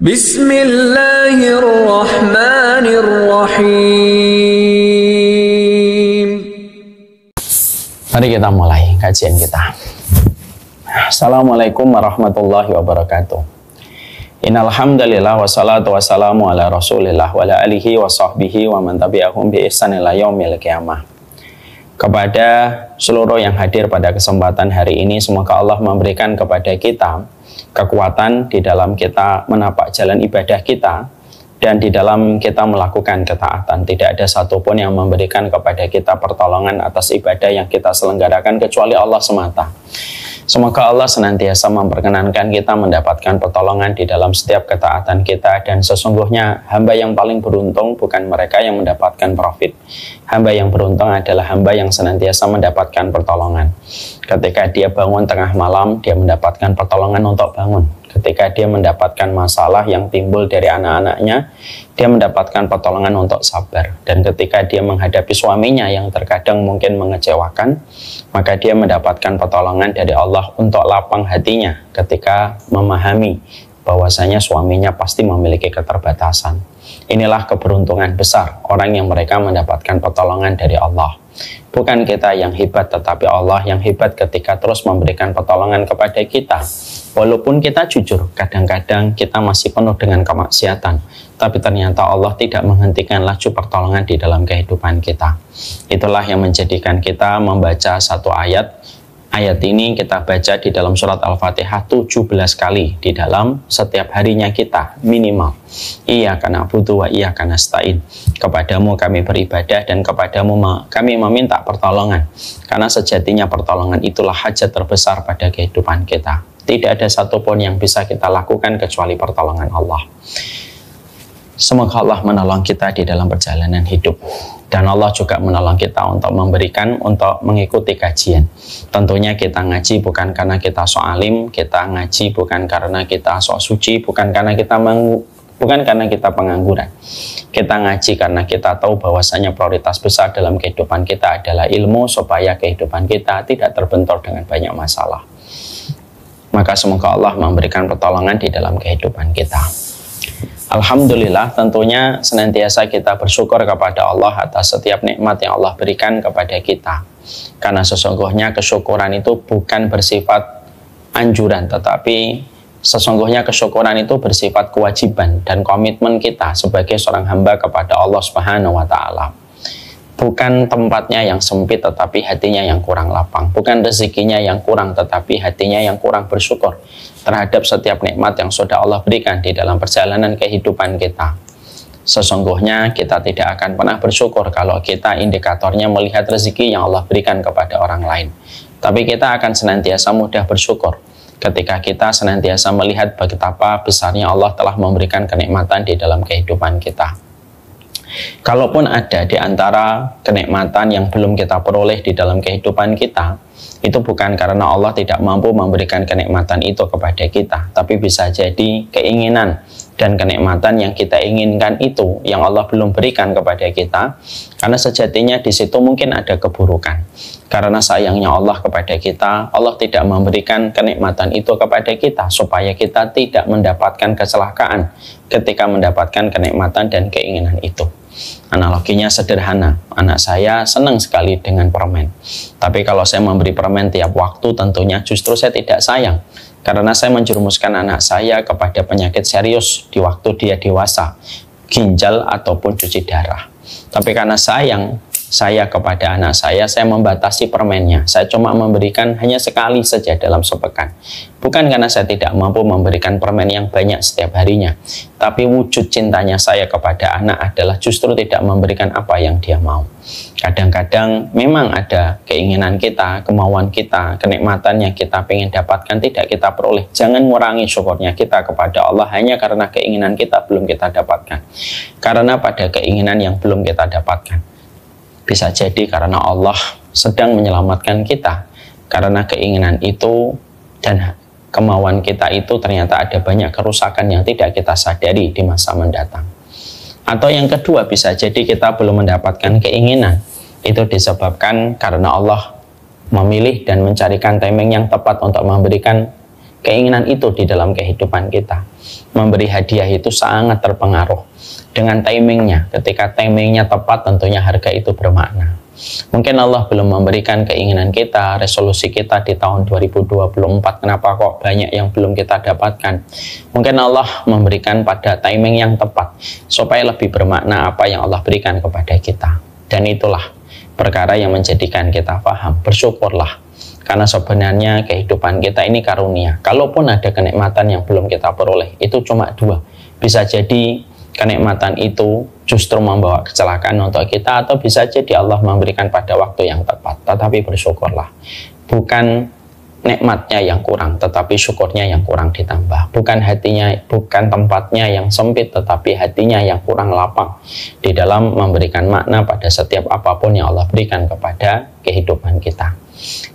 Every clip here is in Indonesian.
Bismillahirrahmanirrahim. Mari kita mulai kajian kita. Assalamualaikum warahmatullahi wabarakatuh. Innal hamdalillah wassalatu wassalamu ala Rasulillah wa ala alihi wa sahbihi wa man tabi'ahum bi ihsan ila yaumil qiyamah. Kepada seluruh yang hadir pada kesempatan hari ini, semoga Allah memberikan kepada kita kekuatan di dalam kita menapak jalan ibadah kita dan di dalam kita melakukan ketaatan. Tidak ada satupun yang memberikan kepada kita pertolongan atas ibadah yang kita selenggarakan kecuali Allah semata. Semoga Allah senantiasa memperkenankan kita mendapatkan pertolongan di dalam setiap ketaatan kita, dan sesungguhnya hamba yang paling beruntung bukan mereka yang mendapatkan profit. Hamba yang beruntung adalah hamba yang senantiasa mendapatkan pertolongan. Ketika dia bangun tengah malam, dia mendapatkan pertolongan untuk bangun. Ketika dia mendapatkan masalah yang timbul dari anak-anaknya, dia mendapatkan pertolongan untuk sabar. Dan ketika dia menghadapi suaminya yang terkadang mungkin mengecewakan, maka dia mendapatkan pertolongan dari Allah untuk lapang hatinya ketika memahami bahwasanya suaminya pasti memiliki keterbatasan. Inilah keberuntungan besar orang yang mereka mendapatkan pertolongan dari Allah. Bukan kita yang hebat, tetapi Allah yang hebat ketika terus memberikan pertolongan kepada kita. Walaupun kita jujur, kadang-kadang kita masih penuh dengan kemaksiatan, tapi ternyata Allah tidak menghentikan laju pertolongan di dalam kehidupan kita. Itulah yang menjadikan kita membaca satu ayat. Ayat ini kita baca di dalam surat Al-Fatihah 17 kali di dalam setiap harinya kita, minimal. Iyyaka na'budu wa iyyaka nasta'in. Kepadamu kami beribadah dan kepadamu kami meminta pertolongan. Karena sejatinya pertolongan itulah hajat terbesar pada kehidupan kita. Tidak ada satupun yang bisa kita lakukan kecuali pertolongan Allah. Semoga Allah menolong kita di dalam perjalanan hidup. Dan Allah juga menolong kita untuk mengikuti kajian. Tentunya kita ngaji bukan karena kita sok alim, kita ngaji bukan karena kita sok suci, bukan karena kita pengangguran. Kita ngaji karena kita tahu bahwasanya prioritas besar dalam kehidupan kita adalah ilmu, supaya kehidupan kita tidak terbentur dengan banyak masalah. Maka semoga Allah memberikan pertolongan di dalam kehidupan kita. Alhamdulillah, tentunya senantiasa kita bersyukur kepada Allah atas setiap nikmat yang Allah berikan kepada kita. Karena sesungguhnya kesyukuran itu bukan bersifat anjuran, tetapi sesungguhnya kesyukuran itu bersifat kewajiban dan komitmen kita sebagai seorang hamba kepada Allah Subhanahu wa Ta'ala. Bukan tempatnya yang sempit, tetapi hatinya yang kurang lapang. Bukan rezekinya yang kurang, tetapi hatinya yang kurang bersyukur terhadap setiap nikmat yang sudah Allah berikan di dalam perjalanan kehidupan kita. Sesungguhnya kita tidak akan pernah bersyukur kalau kita indikatornya melihat rezeki yang Allah berikan kepada orang lain. Tapi kita akan senantiasa mudah bersyukur ketika kita senantiasa melihat betapa besarnya Allah telah memberikan kenikmatan di dalam kehidupan kita. Kalaupun ada di antara kenikmatan yang belum kita peroleh di dalam kehidupan kita, itu bukan karena Allah tidak mampu memberikan kenikmatan itu kepada kita, tapi bisa jadi keinginan dan kenikmatan yang kita inginkan itu yang Allah belum berikan kepada kita, karena sejatinya di situ mungkin ada keburukan. Karena sayangnya Allah kepada kita, Allah tidak memberikan kenikmatan itu kepada kita supaya kita tidak mendapatkan kecelakaan ketika mendapatkan kenikmatan dan keinginan itu. Analoginya sederhana, anak saya senang sekali dengan permen. Tapi kalau saya memberi permen tiap waktu, tentunya justru saya tidak sayang. Karena saya menjerumuskan anak saya kepada penyakit serius di waktu dia dewasa, ginjal ataupun cuci darah. Tapi karena sayang saya kepada anak saya membatasi permennya. Saya cuma memberikan hanya sekali saja dalam sepekan. Bukan karena saya tidak mampu memberikan permen yang banyak setiap harinya, tapi wujud cintanya saya kepada anak adalah justru tidak memberikan apa yang dia mau. Kadang-kadang memang ada keinginan kita, kemauan kita, kenikmatan yang kita ingin dapatkan tidak kita peroleh. Jangan ngurangi syukurnya kita kepada Allah hanya karena keinginan kita belum kita dapatkan. Karena pada keinginan yang belum kita dapatkan, bisa jadi karena Allah sedang menyelamatkan kita. Karena keinginan itu dan kemauan kita itu ternyata ada banyak kerusakan yang tidak kita sadari di masa mendatang. Atau yang kedua, bisa jadi kita belum mendapatkan keinginan. Itu disebabkan karena Allah memilih dan mencarikan timing yang tepat untuk memberikan keinginan itu di dalam kehidupan kita. Memberi hadiah itu sangat terpengaruh dengan timingnya. Ketika timingnya tepat, tentunya harga itu bermakna. Mungkin Allah belum memberikan keinginan kita, resolusi kita di tahun 2024. Kenapa kok banyak yang belum kita dapatkan? Mungkin Allah memberikan pada timing yang tepat supaya lebih bermakna apa yang Allah berikan kepada kita. Dan itulah perkara yang menjadikan kita paham. Bersyukurlah, karena sebenarnya kehidupan kita ini karunia. Kalaupun ada kenikmatan yang belum kita peroleh, itu cuma dua. Bisa jadi kenikmatan itu justru membawa kecelakaan untuk kita, atau bisa jadi Allah memberikan pada waktu yang tepat. Tetapi bersyukurlah, bukan nikmatnya yang kurang, tetapi syukurnya yang kurang ditambah. Bukan hatinya, bukan tempatnya yang sempit, tetapi hatinya yang kurang lapang di dalam memberikan makna pada setiap apapun yang Allah berikan kepada kehidupan kita.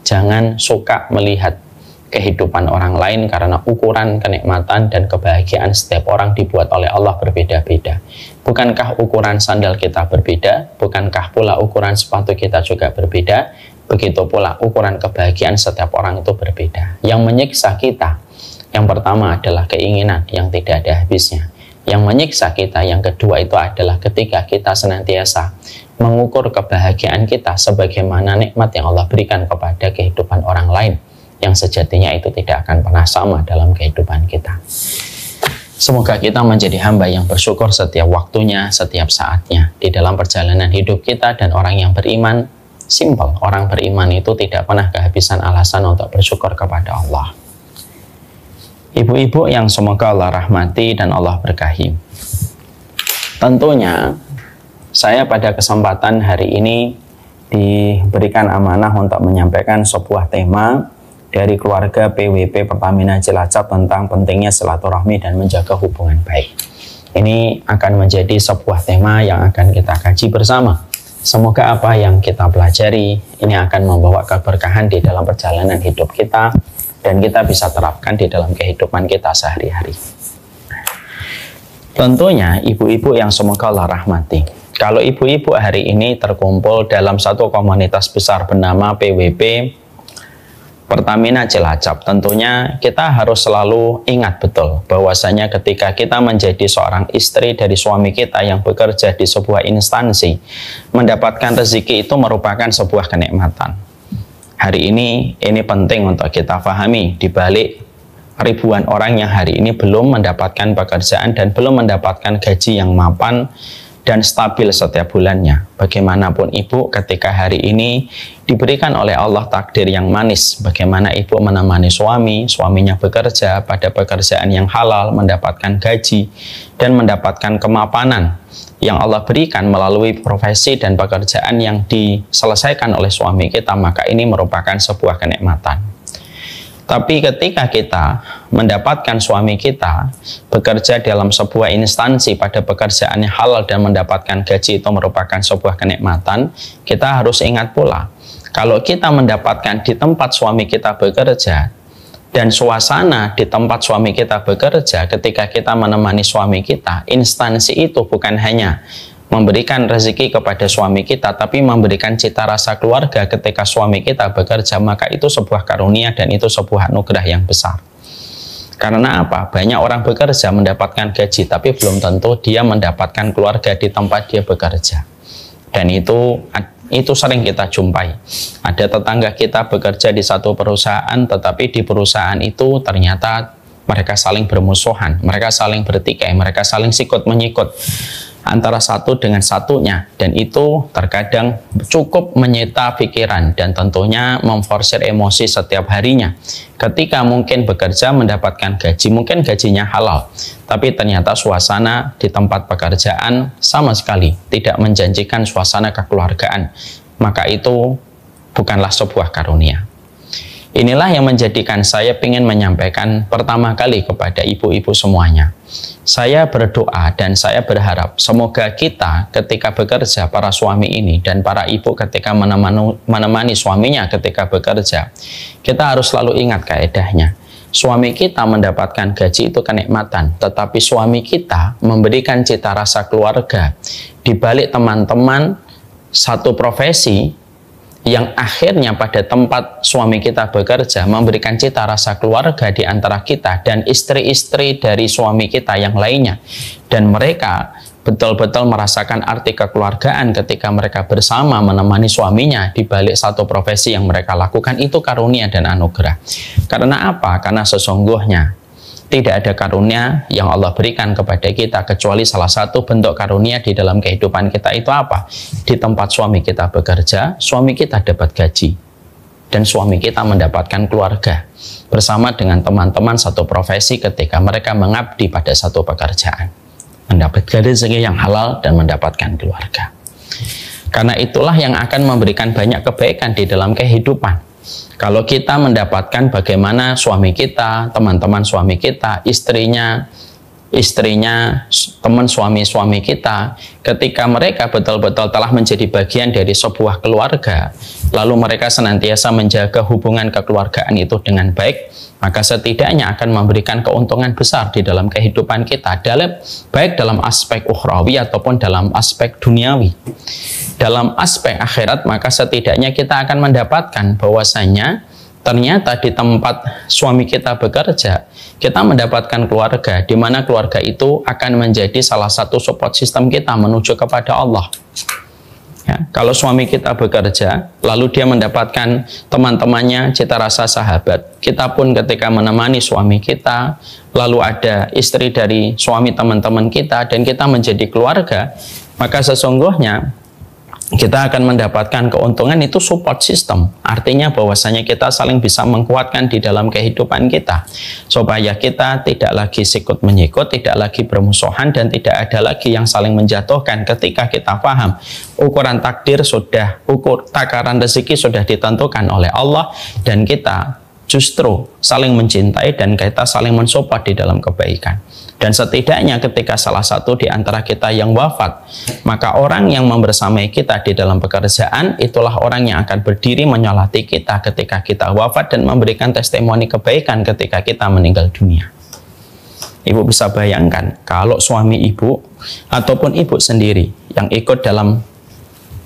Jangan suka melihat kehidupan orang lain, karena ukuran kenikmatan dan kebahagiaan setiap orang dibuat oleh Allah berbeda-beda. Bukankah ukuran sandal kita berbeda? Bukankah pula ukuran sepatu kita juga berbeda? Begitu pula ukuran kebahagiaan setiap orang itu berbeda. Yang menyiksa kita, yang pertama adalah keinginan yang tidak ada habisnya. Yang menyiksa kita, yang kedua itu adalah ketika kita senantiasa mengukur kebahagiaan kita sebagaimana nikmat yang Allah berikan kepada kehidupan orang lain, yang sejatinya itu tidak akan pernah sama dalam kehidupan kita. Semoga kita menjadi hamba yang bersyukur setiap waktunya, setiap saatnya di dalam perjalanan hidup kita. Dan orang yang beriman, simple, orang beriman itu tidak pernah kehabisan alasan untuk bersyukur kepada Allah. Ibu-ibu yang semoga Allah rahmati dan Allah berkahi, tentunya saya pada kesempatan hari ini diberikan amanah untuk menyampaikan sebuah tema dari keluarga PWP Pertamina Cilacap tentang pentingnya silaturahmi dan menjaga hubungan baik. Ini akan menjadi sebuah tema yang akan kita kaji bersama. Semoga apa yang kita pelajari ini akan membawa keberkahan di dalam perjalanan hidup kita, dan kita bisa terapkan di dalam kehidupan kita sehari-hari. Tentunya ibu-ibu yang semoga Allah rahmati, kalau ibu-ibu hari ini terkumpul dalam satu komunitas besar bernama PWP Pertamina Cilacap, tentunya kita harus selalu ingat betul bahwasanya ketika kita menjadi seorang istri dari suami kita yang bekerja di sebuah instansi, mendapatkan rezeki itu merupakan sebuah kenikmatan. Hari ini penting untuk kita pahami, di balik ribuan orang yang hari ini belum mendapatkan pekerjaan dan belum mendapatkan gaji yang mapan dan stabil setiap bulannya. Bagaimanapun ibu ketika hari ini diberikan oleh Allah takdir yang manis, bagaimana ibu menemani suaminya bekerja pada pekerjaan yang halal, mendapatkan gaji dan mendapatkan kemapanan yang Allah berikan melalui profesi dan pekerjaan yang diselesaikan oleh suami kita, maka ini merupakan sebuah kenikmatan. Tapi ketika kita mendapatkan suami kita bekerja dalam sebuah instansi pada pekerjaan yang halal dan mendapatkan gaji itu merupakan sebuah kenikmatan, kita harus ingat pula, kalau kita mendapatkan di tempat suami kita bekerja dan suasana di tempat suami kita bekerja, ketika kita menemani suami kita, instansi itu bukan hanya memberikan rezeki kepada suami kita, tapi memberikan cita rasa keluarga ketika suami kita bekerja, maka itu sebuah karunia dan itu sebuah anugerah yang besar. Karena apa? Banyak orang bekerja mendapatkan gaji, tapi belum tentu dia mendapatkan keluarga di tempat dia bekerja. Dan itu sering kita jumpai. Ada tetangga kita bekerja di satu perusahaan, tetapi di perusahaan itu ternyata mereka saling bermusuhan, mereka saling bertikai, mereka saling sikut-menyikut antara satu dengan satunya, dan itu terkadang cukup menyita pikiran dan tentunya memforsir emosi setiap harinya. Ketika mungkin bekerja mendapatkan gaji, mungkin gajinya halal, tapi ternyata suasana di tempat pekerjaan sama sekali tidak menjanjikan suasana kekeluargaan, maka itu bukanlah sebuah karunia. Inilah yang menjadikan saya ingin menyampaikan pertama kali kepada ibu-ibu semuanya. Saya berdoa dan saya berharap semoga kita ketika bekerja, para suami ini dan para ibu ketika menemani suaminya ketika bekerja, kita harus selalu ingat kaedahnya. Suami kita mendapatkan gaji itu kenikmatan, tetapi suami kita memberikan cita rasa keluarga di balik teman-teman satu profesi yang akhirnya pada tempat suami kita bekerja memberikan cita rasa keluarga di antara kita dan istri-istri dari suami kita yang lainnya, dan mereka betul-betul merasakan arti kekeluargaan ketika mereka bersama menemani suaminya di balik satu profesi yang mereka lakukan, itu karunia dan anugerah. Karena apa? Karena sesungguhnya tidak ada karunia yang Allah berikan kepada kita kecuali salah satu bentuk karunia di dalam kehidupan kita itu apa? Di tempat suami kita bekerja, suami kita dapat gaji, dan suami kita mendapatkan keluarga bersama dengan teman-teman satu profesi ketika mereka mengabdi pada satu pekerjaan, mendapatkan rezeki yang halal dan mendapatkan keluarga. Karena itulah yang akan memberikan banyak kebaikan di dalam kehidupan. Kalau kita mendapatkan bagaimana suami kita, teman-teman suami kita, istrinya, teman suami-suami kita, ketika mereka betul-betul telah menjadi bagian dari sebuah keluarga, lalu mereka senantiasa menjaga hubungan kekeluargaan itu dengan baik, maka setidaknya akan memberikan keuntungan besar di dalam kehidupan kita, baik dalam aspek ukhrawi ataupun dalam aspek duniawi. Dalam aspek akhirat, maka setidaknya kita akan mendapatkan bahwasanya ternyata di tempat suami kita bekerja, kita mendapatkan keluarga, di mana keluarga itu akan menjadi salah satu support system kita menuju kepada Allah. Ya, kalau suami kita bekerja, lalu dia mendapatkan teman-temannya, cita rasa sahabat. Kita pun ketika menemani suami kita, lalu ada istri dari suami teman-teman kita, dan kita menjadi keluarga, maka sesungguhnya kita akan mendapatkan keuntungan itu support system. Artinya bahwasanya kita saling bisa menguatkan di dalam kehidupan kita, supaya kita tidak lagi sikut menyikut, tidak lagi bermusuhan, dan tidak ada lagi yang saling menjatuhkan ketika kita paham ukuran takdir sudah, takaran rezeki sudah ditentukan oleh Allah, dan kita justru saling mencintai dan kita saling mensupport di dalam kebaikan. Dan setidaknya ketika salah satu di antara kita yang wafat, maka orang yang membersamai kita di dalam pekerjaan itulah orang yang akan berdiri menyolati kita ketika kita wafat dan memberikan testimoni kebaikan ketika kita meninggal dunia. Ibu bisa bayangkan kalau suami ibu ataupun ibu sendiri yang ikut dalam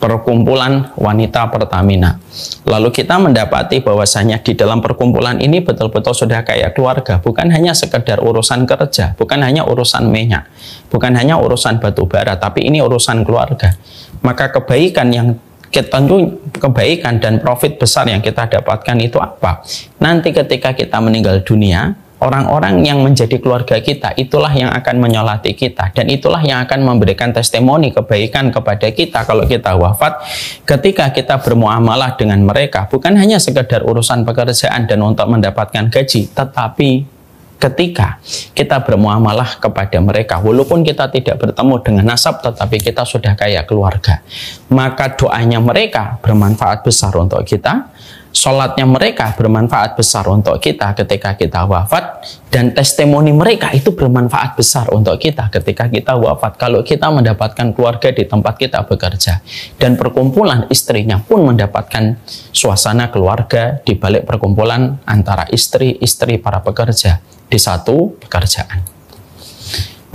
perkumpulan wanita Pertamina, lalu kita mendapati bahwasanya di dalam perkumpulan ini betul-betul sudah kayak keluarga, bukan hanya sekedar urusan kerja, bukan hanya urusan minyak, bukan hanya urusan batu bara, tapi ini urusan keluarga. Maka kebaikan yang tentu kebaikan dan profit besar yang kita dapatkan itu apa? Nanti ketika kita meninggal dunia, orang-orang yang menjadi keluarga kita itulah yang akan menyolati kita, dan itulah yang akan memberikan testimoni kebaikan kepada kita kalau kita wafat, ketika kita bermuamalah dengan mereka bukan hanya sekedar urusan pekerjaan dan untuk mendapatkan gaji, tetapi ketika kita bermuamalah kepada mereka, walaupun kita tidak bertemu dengan nasab, tetapi kita sudah kayak keluarga, maka doanya mereka bermanfaat besar untuk kita, sholatnya mereka bermanfaat besar untuk kita ketika kita wafat, dan testimoni mereka itu bermanfaat besar untuk kita ketika kita wafat kalau kita mendapatkan keluarga di tempat kita bekerja, dan perkumpulan istrinya pun mendapatkan suasana keluarga di balik perkumpulan antara istri-istri para pekerja di satu pekerjaan.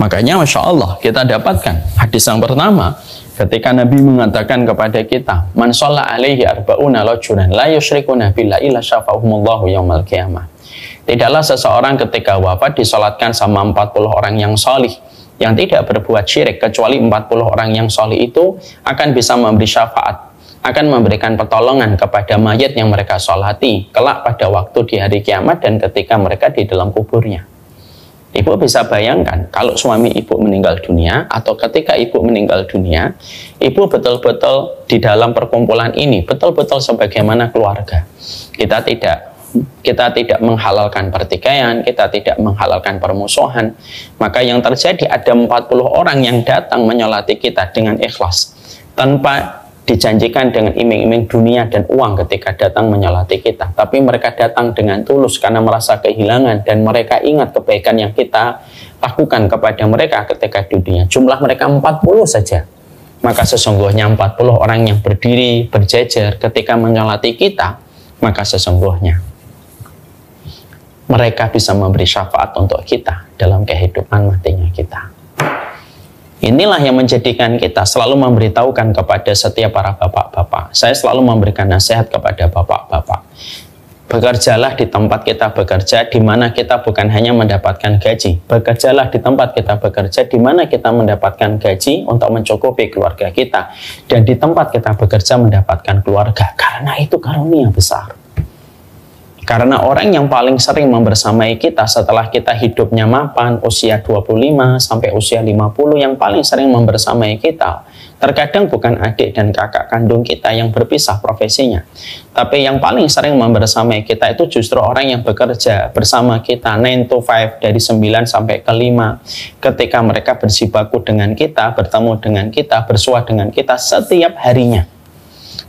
Makanya Masya Allah kita dapatkan hadis yang pertama ketika Nabi mengatakan kepada kita, man shalla alaihi arba'una rajulan la yusyrikuna billahi illa syafa'ahumullahu yaumal qiyamah. Tidaklah seseorang ketika wafat disolatkan sama 40 orang yang solih, yang tidak berbuat syirik, kecuali 40 orang yang solih itu akan bisa memberi syafaat, akan memberikan pertolongan kepada mayat yang mereka solati kelak pada waktu di hari kiamat dan ketika mereka di dalam kuburnya. Ibu bisa bayangkan kalau suami ibu meninggal dunia atau ketika ibu meninggal dunia, ibu betul-betul di dalam perkumpulan ini betul-betul sebagaimana keluarga. Kita tidak menghalalkan pertikaian, kita tidak menghalalkan permusuhan. Maka yang terjadi ada 40 orang yang datang menyolati kita dengan ikhlas, tanpa dijanjikan dengan iming-iming dunia dan uang ketika datang menyolati kita, tapi mereka datang dengan tulus karena merasa kehilangan dan mereka ingat kebaikan yang kita lakukan kepada mereka ketika di dunia. Jumlah mereka 40 saja, maka sesungguhnya 40 orang yang berdiri berjejer ketika menyolati kita, maka sesungguhnya mereka bisa memberi syafaat untuk kita dalam kehidupan matinya kita. Inilah yang menjadikan kita selalu memberitahukan kepada setiap para bapak-bapak. Saya selalu memberikan nasihat kepada bapak-bapak. Bekerjalah di tempat kita bekerja, di mana kita bukan hanya mendapatkan gaji. Bekerjalah di tempat kita bekerja, di mana kita mendapatkan gaji untuk mencukupi keluarga kita. Dan di tempat kita bekerja mendapatkan keluarga. Karena itu karunia besar. Karena orang yang paling sering membersamai kita setelah kita hidupnya mapan, usia 25 sampai usia 50, yang paling sering membersamai kita, terkadang bukan adik dan kakak kandung kita yang berpisah profesinya. Tapi yang paling sering membersamai kita itu justru orang yang bekerja bersama kita 9 to 5, dari 9 sampai ke 5. Ketika mereka berjibaku dengan kita, bertemu dengan kita, bersua dengan kita setiap harinya.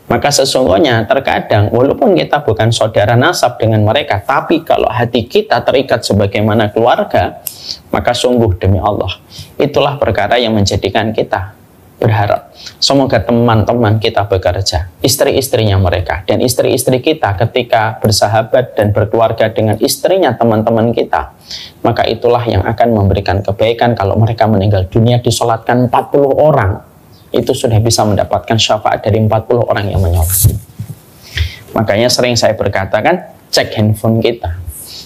Maka sesungguhnya terkadang walaupun kita bukan saudara nasab dengan mereka, tapi kalau hati kita terikat sebagaimana keluarga, maka sungguh demi Allah, itulah perkara yang menjadikan kita berharap semoga teman-teman kita bekerja, istri-istrinya mereka, dan istri-istri kita ketika bersahabat dan berkeluarga dengan istrinya teman-teman kita, maka itulah yang akan memberikan kebaikan. Kalau mereka meninggal dunia disolatkan 40 orang, itu sudah bisa mendapatkan syafaat dari 40 orang yang menyolat. Makanya sering saya berkatakan, cek handphone kita.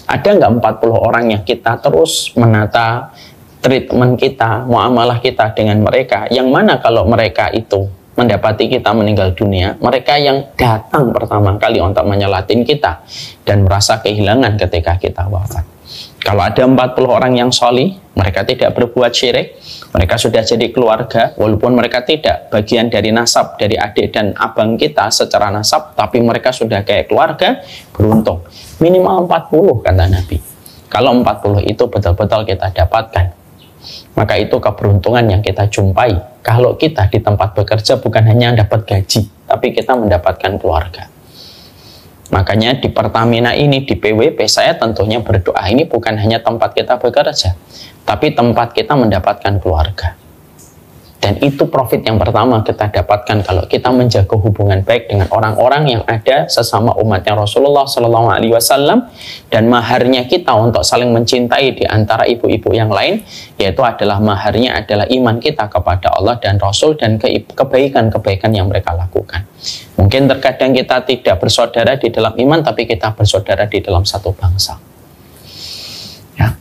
Ada nggak 40 orang yang kita terus menata treatment kita, muamalah kita dengan mereka, yang mana kalau mereka itu mendapati kita meninggal dunia, mereka yang datang pertama kali untuk menyolatin kita dan merasa kehilangan ketika kita wafat. Kalau ada 40 orang yang solih, mereka tidak berbuat syirik, mereka sudah jadi keluarga, walaupun mereka tidak bagian dari nasab, dari adik dan abang kita secara nasab, tapi mereka sudah kayak keluarga, beruntung. Minimal 40 kata Nabi. Kalau 40 itu betul-betul kita dapatkan, maka itu keberuntungan yang kita jumpai. Kalau kita di tempat bekerja bukan hanya dapat gaji, tapi kita mendapatkan keluarga. Makanya di Pertamina ini, di PWP, saya tentunya berdoa ini bukan hanya tempat kita bekerja, tapi tempat kita mendapatkan keluarga. Dan itu profit yang pertama kita dapatkan kalau kita menjaga hubungan baik dengan orang-orang yang ada sesama umatnya Rasulullah SAW. Dan maharnya kita untuk saling mencintai di antara ibu-ibu yang lain, yaitu adalah maharnya adalah iman kita kepada Allah dan Rasul dan kebaikan-kebaikan yang mereka lakukan. Mungkin terkadang kita tidak bersaudara di dalam iman, tapi kita bersaudara di dalam satu bangsa. Ya,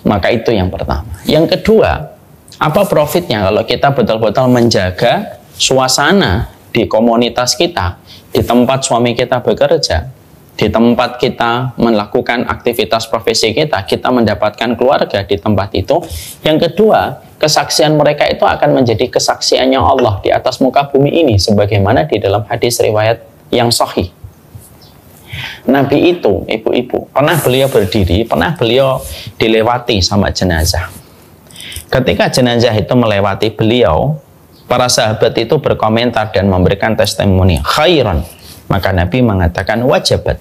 maka itu yang pertama. Yang kedua, apa profitnya kalau kita betul-betul menjaga suasana di komunitas kita, di tempat suami kita bekerja, di tempat kita melakukan aktivitas profesi kita, kita mendapatkan keluarga di tempat itu. Yang kedua, kesaksian mereka itu akan menjadi kesaksiannya Allah di atas muka bumi ini, sebagaimana di dalam hadis riwayat yang sahih. Nabi itu, ibu-ibu, pernah beliau berdiri, pernah beliau dilewati sama jenazah. Ketika jenazah itu melewati beliau, para sahabat itu berkomentar dan memberikan testimoni khairan. Maka Nabi mengatakan wajabat.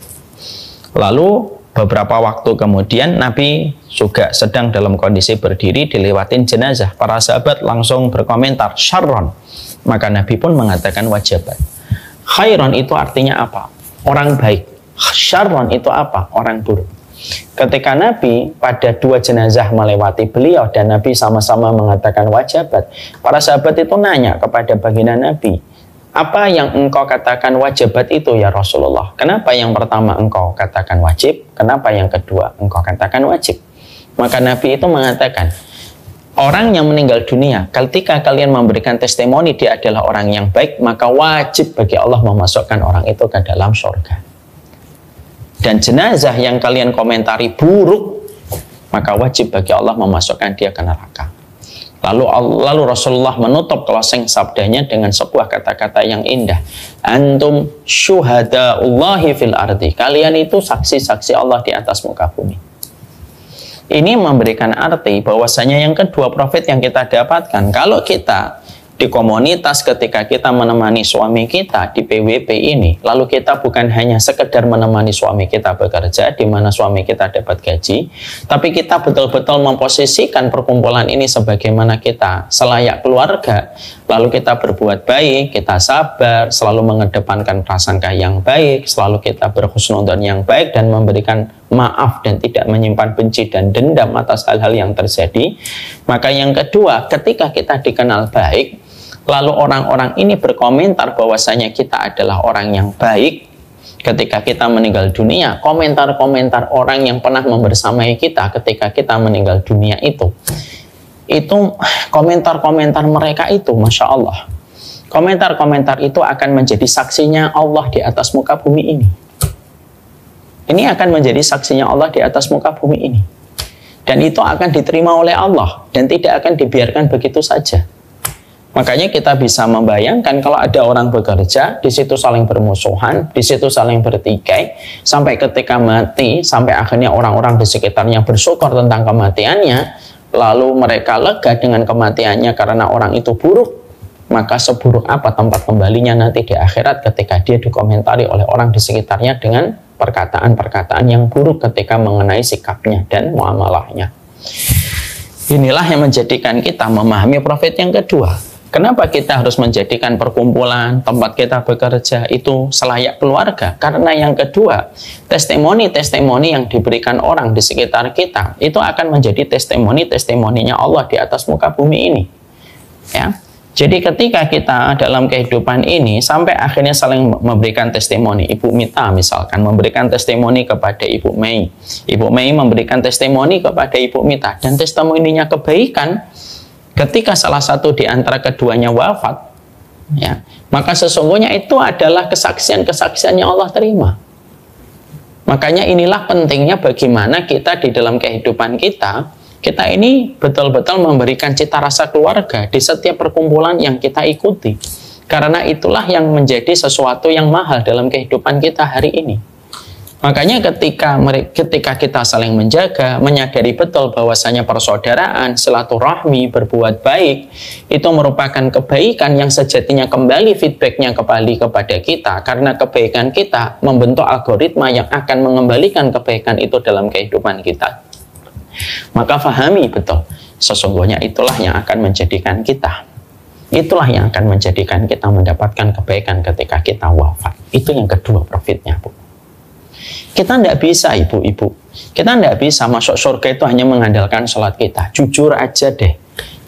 Lalu beberapa waktu kemudian Nabi juga sedang dalam kondisi berdiri dilewatin jenazah. Para sahabat langsung berkomentar syarron. Maka Nabi pun mengatakan wajabat. Khairan itu artinya apa? Orang baik. Syarron itu apa? Orang buruk. Ketika Nabi pada dua jenazah melewati beliau dan Nabi sama-sama mengatakan wajabat, para sahabat itu nanya kepada baginda Nabi, apa yang engkau katakan wajabat itu ya Rasulullah? Kenapa yang pertama engkau katakan wajib? Kenapa yang kedua engkau katakan wajib? Maka Nabi itu mengatakan, orang yang meninggal dunia, ketika kalian memberikan testimoni dia adalah orang yang baik, maka wajib bagi Allah memasukkan orang itu ke dalam surga. Dan jenazah yang kalian komentari buruk, maka wajib bagi Allah memasukkan dia ke neraka. Lalu Rasulullah menutup closing sabdanya dengan sebuah kata-kata yang indah. Antum syuhadaullahi fil ardi. Kalian itu saksi-saksi Allah di atas muka bumi. Ini memberikan arti bahwasanya yang kedua profit yang kita dapatkan, kalau kita di komunitas ketika kita menemani suami kita di PWP ini, lalu kita bukan hanya sekedar menemani suami kita bekerja di mana suami kita dapat gaji, tapi kita betul-betul memposisikan perkumpulan ini sebagaimana kita selayak keluarga, lalu kita berbuat baik, kita sabar, selalu mengedepankan prasangka yang baik, selalu kita berhusnudzon yang baik dan memberikan maaf dan tidak menyimpan benci dan dendam atas hal-hal yang terjadi. Maka yang kedua, ketika kita dikenal baik, lalu orang-orang ini berkomentar bahwasanya kita adalah orang yang baik, ketika kita meninggal dunia, komentar-komentar orang yang pernah membersamai kita ketika kita meninggal dunia itu komentar-komentar mereka itu, Masya Allah, komentar-komentar itu akan menjadi saksinya Allah di atas muka bumi ini. Ini akan menjadi saksinya Allah di atas muka bumi ini. Dan itu akan diterima oleh Allah dan tidak akan dibiarkan begitu saja. Makanya kita bisa membayangkan kalau ada orang bekerja, di situ saling bermusuhan, di situ saling bertikai, sampai ketika mati, sampai akhirnya orang-orang di sekitarnya bersyukur tentang kematiannya, lalu mereka lega dengan kematiannya karena orang itu buruk. Maka seburuk apa tempat kembalinya nanti di akhirat ketika dia dikomentari oleh orang di sekitarnya dengan perkataan-perkataan yang buruk ketika mengenai sikapnya dan muamalahnya. Inilah yang menjadikan kita memahami profit yang kedua. Kenapa kita harus menjadikan perkumpulan, tempat kita bekerja itu selayak keluarga? Karena yang kedua, testimoni-testimoni yang diberikan orang di sekitar kita itu akan menjadi testimoni-testimoninya Allah di atas muka bumi ini. Ya. Jadi ketika kita dalam kehidupan ini sampai akhirnya saling memberikan testimoni, Ibu Mita misalkan memberikan testimoni kepada Ibu Mei, Ibu Mei memberikan testimoni kepada Ibu Mita, dan testimoninya kebaikan. Ketika salah satu di antara keduanya wafat, ya, maka sesungguhnya itu adalah kesaksian-kesaksian yang Allah terima. Makanya inilah pentingnya bagaimana kita di dalam kehidupan kita ini betul-betul memberikan cita rasa keluarga di setiap perkumpulan yang kita ikuti. Karena itulah yang menjadi sesuatu yang mahal dalam kehidupan kita hari ini. Makanya ketika kita saling menjaga, menyadari betul bahwasanya persaudaraan, silaturahmi, berbuat baik, itu merupakan kebaikan yang sejatinya kembali feedbacknya kembali kepada kita. Karena kebaikan kita membentuk algoritma yang akan mengembalikan kebaikan itu dalam kehidupan kita. Maka fahami betul, sesungguhnya itulah yang akan menjadikan kita, itulah yang akan menjadikan kita mendapatkan kebaikan ketika kita wafat. Itu yang kedua profitnya, Bu. Kita tidak bisa, ibu-ibu, kita tidak bisa masuk surga itu hanya mengandalkan sholat kita. Jujur aja deh,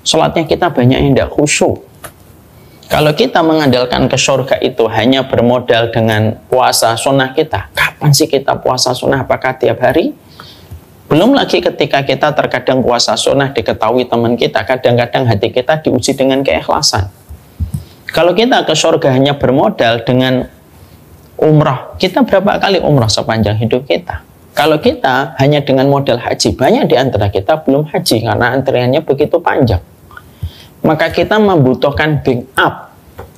sholatnya kita banyak yang tidak khusyuk. Kalau kita mengandalkan ke surga itu hanya bermodal dengan puasa sunnah kita, kapan sih kita puasa sunnah? Apakah tiap hari? Belum lagi ketika kita terkadang puasa sunnah diketahui teman kita, kadang-kadang hati kita diuji dengan keikhlasan. Kalau kita ke surga hanya bermodal dengan umrah, kita berapa kali umrah sepanjang hidup kita? Kalau kita hanya dengan modal haji, banyak di antara kita belum haji karena antriannya begitu panjang. Maka kita membutuhkan big up.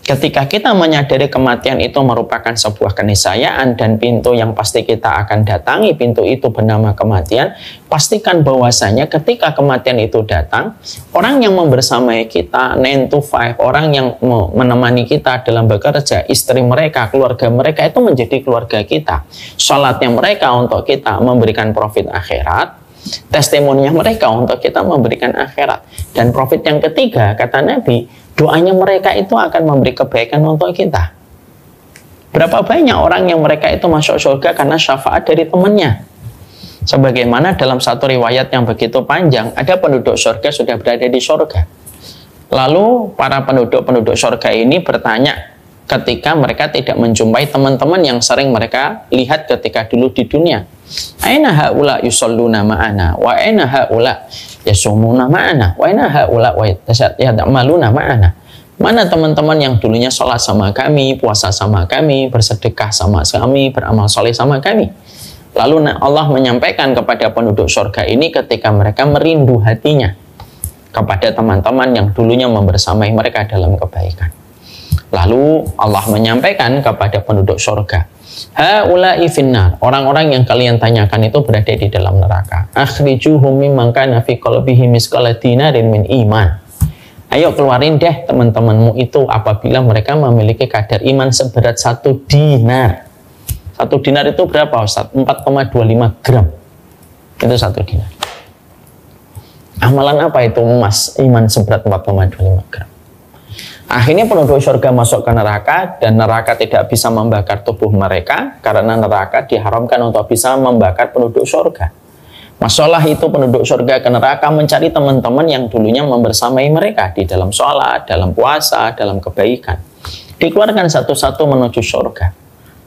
Ketika kita menyadari kematian itu merupakan sebuah keniscayaan dan pintu yang pasti kita akan datangi, pintu itu bernama kematian, pastikan bahwasanya ketika kematian itu datang, orang yang membersamai kita 9 to 5, orang yang menemani kita dalam bekerja, istri mereka, keluarga mereka itu menjadi keluarga kita. Salatnya mereka untuk kita memberikan profit akhirat, testimoninya mereka untuk kita memberikan akhirat. Dan profit yang ketiga, kata Nabi, doanya mereka itu akan memberi kebaikan untuk kita. Berapa banyak orang yang mereka itu masuk surga karena syafaat dari temannya. Sebagaimana dalam satu riwayat yang begitu panjang, ada penduduk surga sudah berada di surga. Lalu para penduduk-penduduk surga ini bertanya ketika mereka tidak menjumpai teman-teman yang sering mereka lihat ketika dulu di dunia. Aina haula yusalluna ma'ana wa aina haula yasumuna ma'ana wa aina haula wa ya'maluna ma'ana. Mana teman-teman yang dulunya sholat sama kami, puasa sama kami, bersedekah sama kami, beramal soleh sama kami. Lalu Allah menyampaikan kepada penduduk surga ini ketika mereka merindu hatinya kepada teman-teman yang dulunya membersamai mereka dalam kebaikan. Lalu Allah menyampaikan kepada penduduk surga, haula'i finnar, orang-orang yang kalian tanyakan itu berada di dalam neraka. Akhrijuhum mimman kana fi qalbihi misqala dinarin min iman. Ayo keluarin deh teman-temanmu itu apabila mereka memiliki kadar iman seberat 1 dinar. 1 dinar itu berapa, Ustaz? 4,25 gram. Itu 1 dinar. Amalan apa itu emas iman seberat 4,25 gram? Akhirnya penduduk surga masuk ke neraka dan neraka tidak bisa membakar tubuh mereka karena neraka diharamkan untuk bisa membakar penduduk surga. Masalah itu penduduk surga ke neraka mencari teman-teman yang dulunya membersamai mereka di dalam sholat, dalam puasa, dalam kebaikan. Dikeluarkan satu-satu menuju surga.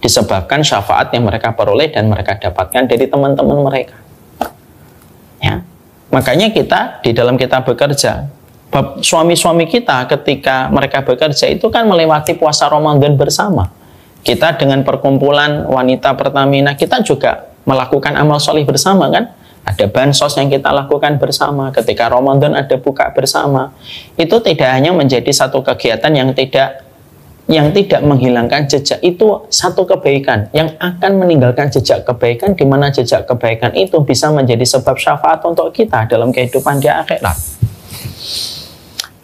Disebabkan syafaat yang mereka peroleh dan mereka dapatkan dari teman-teman mereka. Ya. Makanya kita di dalam kita bekerja, suami-suami kita ketika mereka bekerja itu kan melewati puasa Ramadan bersama. Kita dengan perkumpulan wanita Pertamina, kita juga melakukan amal soleh bersama kan. Ada bansos yang kita lakukan bersama. Ketika Ramadan ada buka bersama. Itu tidak hanya menjadi satu kegiatan yang tidak menghilangkan jejak, itu satu kebaikan yang akan meninggalkan jejak kebaikan, di mana jejak kebaikan itu bisa menjadi sebab syafaat untuk kita dalam kehidupan di akhirat.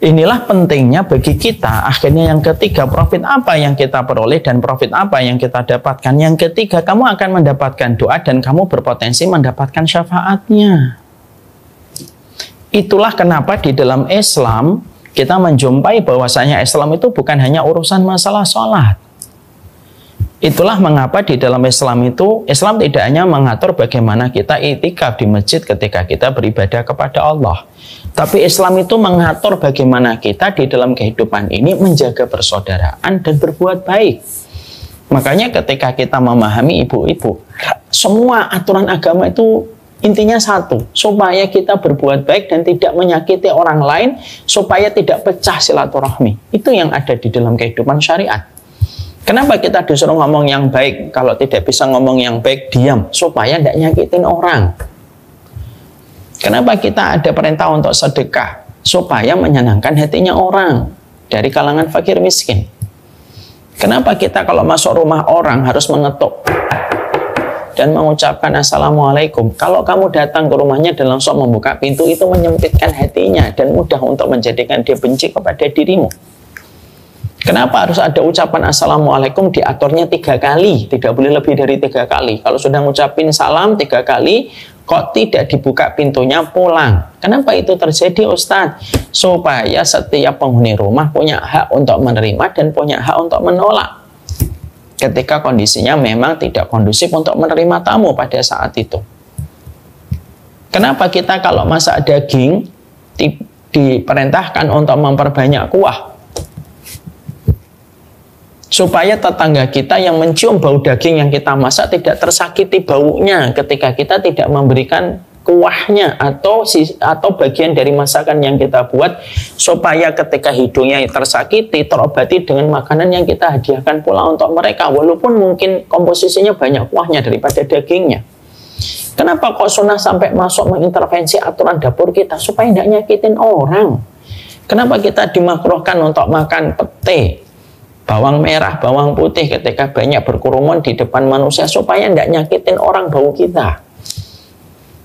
Inilah pentingnya bagi kita. Akhirnya yang ketiga, profit apa yang kita peroleh dan profit apa yang kita dapatkan. Yang ketiga, kamu akan mendapatkan doa dan kamu berpotensi mendapatkan syafaatnya. Itulah kenapa di dalam Islam kita menjumpai bahwasanya Islam itu bukan hanya urusan masalah sholat. Itulah mengapa di dalam Islam itu, Islam tidak hanya mengatur bagaimana kita i'tikaf di masjid ketika kita beribadah kepada Allah. Tapi Islam itu mengatur bagaimana kita di dalam kehidupan ini menjaga persaudaraan dan berbuat baik. Makanya ketika kita memahami ibu-ibu, semua aturan agama itu intinya satu, supaya kita berbuat baik dan tidak menyakiti orang lain, supaya tidak pecah silaturahmi. Itu yang ada di dalam kehidupan syariat. Kenapa kita disuruh ngomong yang baik? Kalau tidak bisa ngomong yang baik, diam, supaya tidak nyakitin orang. Kenapa kita ada perintah untuk sedekah? Supaya menyenangkan hatinya orang dari kalangan fakir miskin. Kenapa kita kalau masuk rumah orang harus mengetuk dan mengucapkan assalamualaikum? Kalau kamu datang ke rumahnya dan langsung membuka pintu, itu menyempitkan hatinya dan mudah untuk menjadikan dia benci kepada dirimu. Kenapa harus ada ucapan assalamualaikum? Diaturnya 3 kali, tidak boleh lebih dari 3 kali. Kalau sudah ngucapin salam 3 kali, kok tidak dibuka pintunya, pulang. Kenapa itu terjadi, Ustadz? Supaya setiap penghuni rumah punya hak untuk menerima dan punya hak untuk menolak. Ketika kondisinya memang tidak kondusif untuk menerima tamu pada saat itu. Kenapa kita kalau masak daging diperintahkan untuk memperbanyak kuah? Supaya tetangga kita yang mencium bau daging yang kita masak tidak tersakiti baunya ketika kita tidak memberikan kuahnya atau bagian dari masakan yang kita buat, supaya ketika hidungnya tersakiti terobati dengan makanan yang kita hadiahkan pula untuk mereka, walaupun mungkin komposisinya banyak kuahnya daripada dagingnya. Kenapa kok sunnah sampai masuk mengintervensi aturan dapur kita? Supaya tidak nyakitin orang. Kenapa kita dimakruhkan untuk makan pete, bawang merah, bawang putih ketika banyak berkerumun di depan manusia, supaya tidak nyakitin orang bau kita?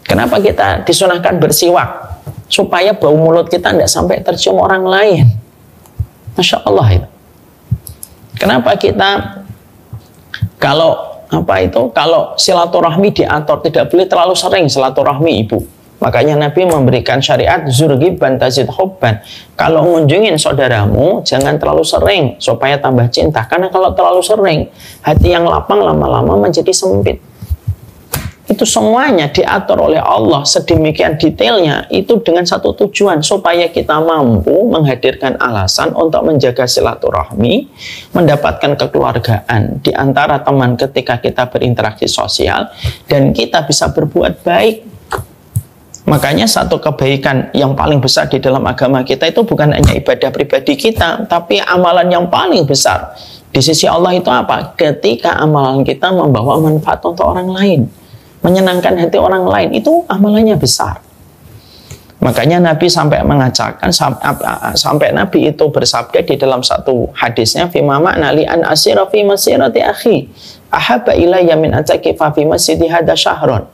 Kenapa kita disunahkan bersiwak? Supaya bau mulut kita tidak sampai tercium orang lain. Masya Allah itu. Kenapa kita kalau silaturahmi diatur, tidak boleh terlalu sering silaturahmi, ibu. Makanya Nabi memberikan syariat zurgiban tazid hubban. Kalau ngunjungin saudaramu, jangan terlalu sering supaya tambah cinta. Karena kalau terlalu sering, hati yang lapang lama-lama menjadi sempit. Itu semuanya diatur oleh Allah sedemikian detailnya, itu dengan satu tujuan, supaya kita mampu menghadirkan alasan untuk menjaga silaturahmi, mendapatkan kekeluargaan di antara teman ketika kita berinteraksi sosial, dan kita bisa berbuat baik. Makanya satu kebaikan yang paling besar di dalam agama kita itu bukan hanya ibadah pribadi kita, tapi amalan yang paling besar di sisi Allah itu apa? Ketika amalan kita membawa manfaat untuk orang lain, menyenangkan hati orang lain, itu amalannya besar. Makanya Nabi sampai mengatakan, sampai Nabi itu bersabda di dalam satu hadisnya, fima ma'na li an asira fi masirati akhi ahabba ilayya min atakifa fi masjidi hada syahron.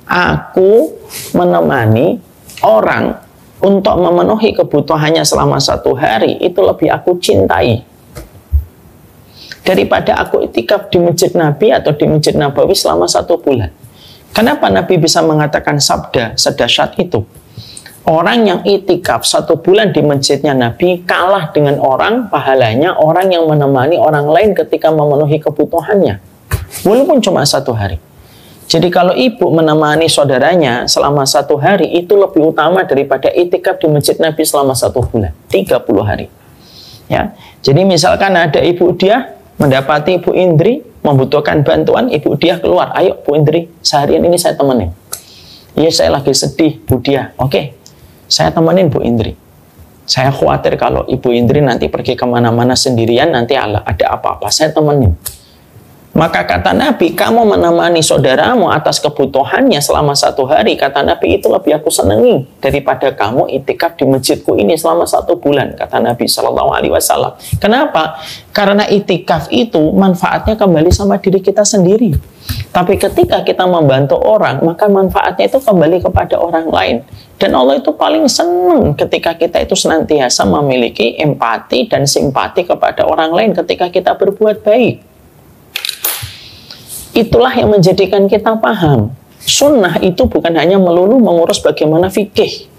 Aku menemani orang untuk memenuhi kebutuhannya selama 1 hari, itu lebih aku cintai daripada aku itikaf di masjid Nabi atau di masjid Nabawi selama 1 bulan. Kenapa Nabi bisa mengatakan sabda sedahsyat itu? Orang yang itikaf 1 bulan di masjidnya Nabi kalah dengan orang pahalanya orang yang menemani orang lain ketika memenuhi kebutuhannya. Walaupun cuma 1 hari. Jadi kalau ibu menemani saudaranya selama 1 hari itu lebih utama daripada itikaf di masjid Nabi selama 1 bulan, 30 hari. Ya. Jadi misalkan ada ibu dia mendapati Ibu Indri membutuhkan bantuan, Ibu dia keluar, ayo Bu Indri, seharian ini saya temenin. Iya saya lagi sedih Bu dia, oke. Saya temenin Bu Indri. Saya khawatir kalau Ibu Indri nanti pergi kemana-mana sendirian, nanti ada apa-apa, saya temenin. Maka kata Nabi, kamu menemani saudaramu atas kebutuhannya selama 1 hari, kata Nabi, itu lebih aku senangi daripada kamu itikaf di masjidku ini selama 1 bulan, kata Nabi SAW. Kenapa? Karena itikaf itu manfaatnya kembali sama diri kita sendiri. Tapi ketika kita membantu orang, maka manfaatnya itu kembali kepada orang lain. Dan Allah itu paling senang ketika kita itu senantiasa memiliki empati dan simpati kepada orang lain ketika kita berbuat baik. Itulah yang menjadikan kita paham. Sunnah itu bukan hanya melulu mengurus bagaimana fikih.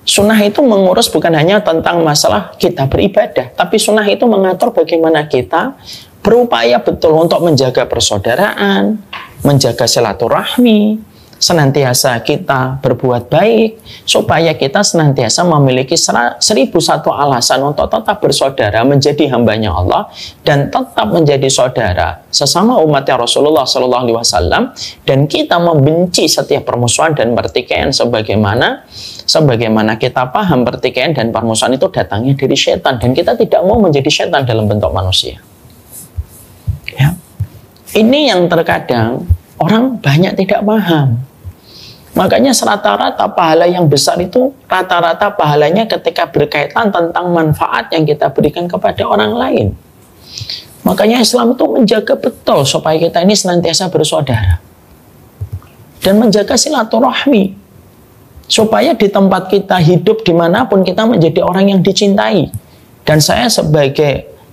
Sunnah itu mengurus bukan hanya tentang masalah kita beribadah, tapi sunnah itu mengatur bagaimana kita berupaya betul untuk menjaga persaudaraan, menjaga silaturahmi, senantiasa kita berbuat baik, supaya kita senantiasa memiliki 1001 alasan untuk tetap bersaudara, menjadi hambanya Allah, dan tetap menjadi saudara sesama umatnya Rasulullah SAW, dan kita membenci setiap permusuhan dan pertikaian sebagaimana kita paham pertikaian dan permusuhan itu datangnya dari setan, dan kita tidak mau menjadi setan dalam bentuk manusia. Ya. Ini yang terkadang orang banyak tidak paham. Makanya rata-rata pahala yang besar itu rata-rata pahalanya ketika berkaitan tentang manfaat yang kita berikan kepada orang lain. Makanya Islam itu menjaga betul supaya kita ini senantiasa bersaudara dan menjaga silaturahmi, supaya di tempat kita hidup dimanapun kita menjadi orang yang dicintai.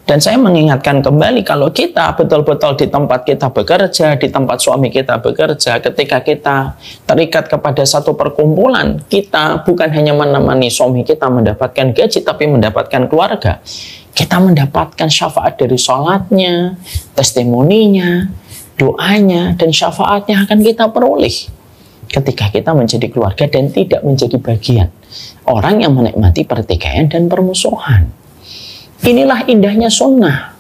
Dan saya mengingatkan kembali, kalau kita betul-betul di tempat kita bekerja, di tempat suami kita bekerja, ketika kita terikat kepada satu perkumpulan, kita bukan hanya menemani suami kita mendapatkan gaji, tapi mendapatkan keluarga. Kita mendapatkan syafaat dari sholatnya, testimoninya, doanya, dan syafaatnya akan kita peroleh ketika kita menjadi keluarga dan tidak menjadi bagian orang yang menikmati pertikaian dan permusuhan. Inilah indahnya sunnah.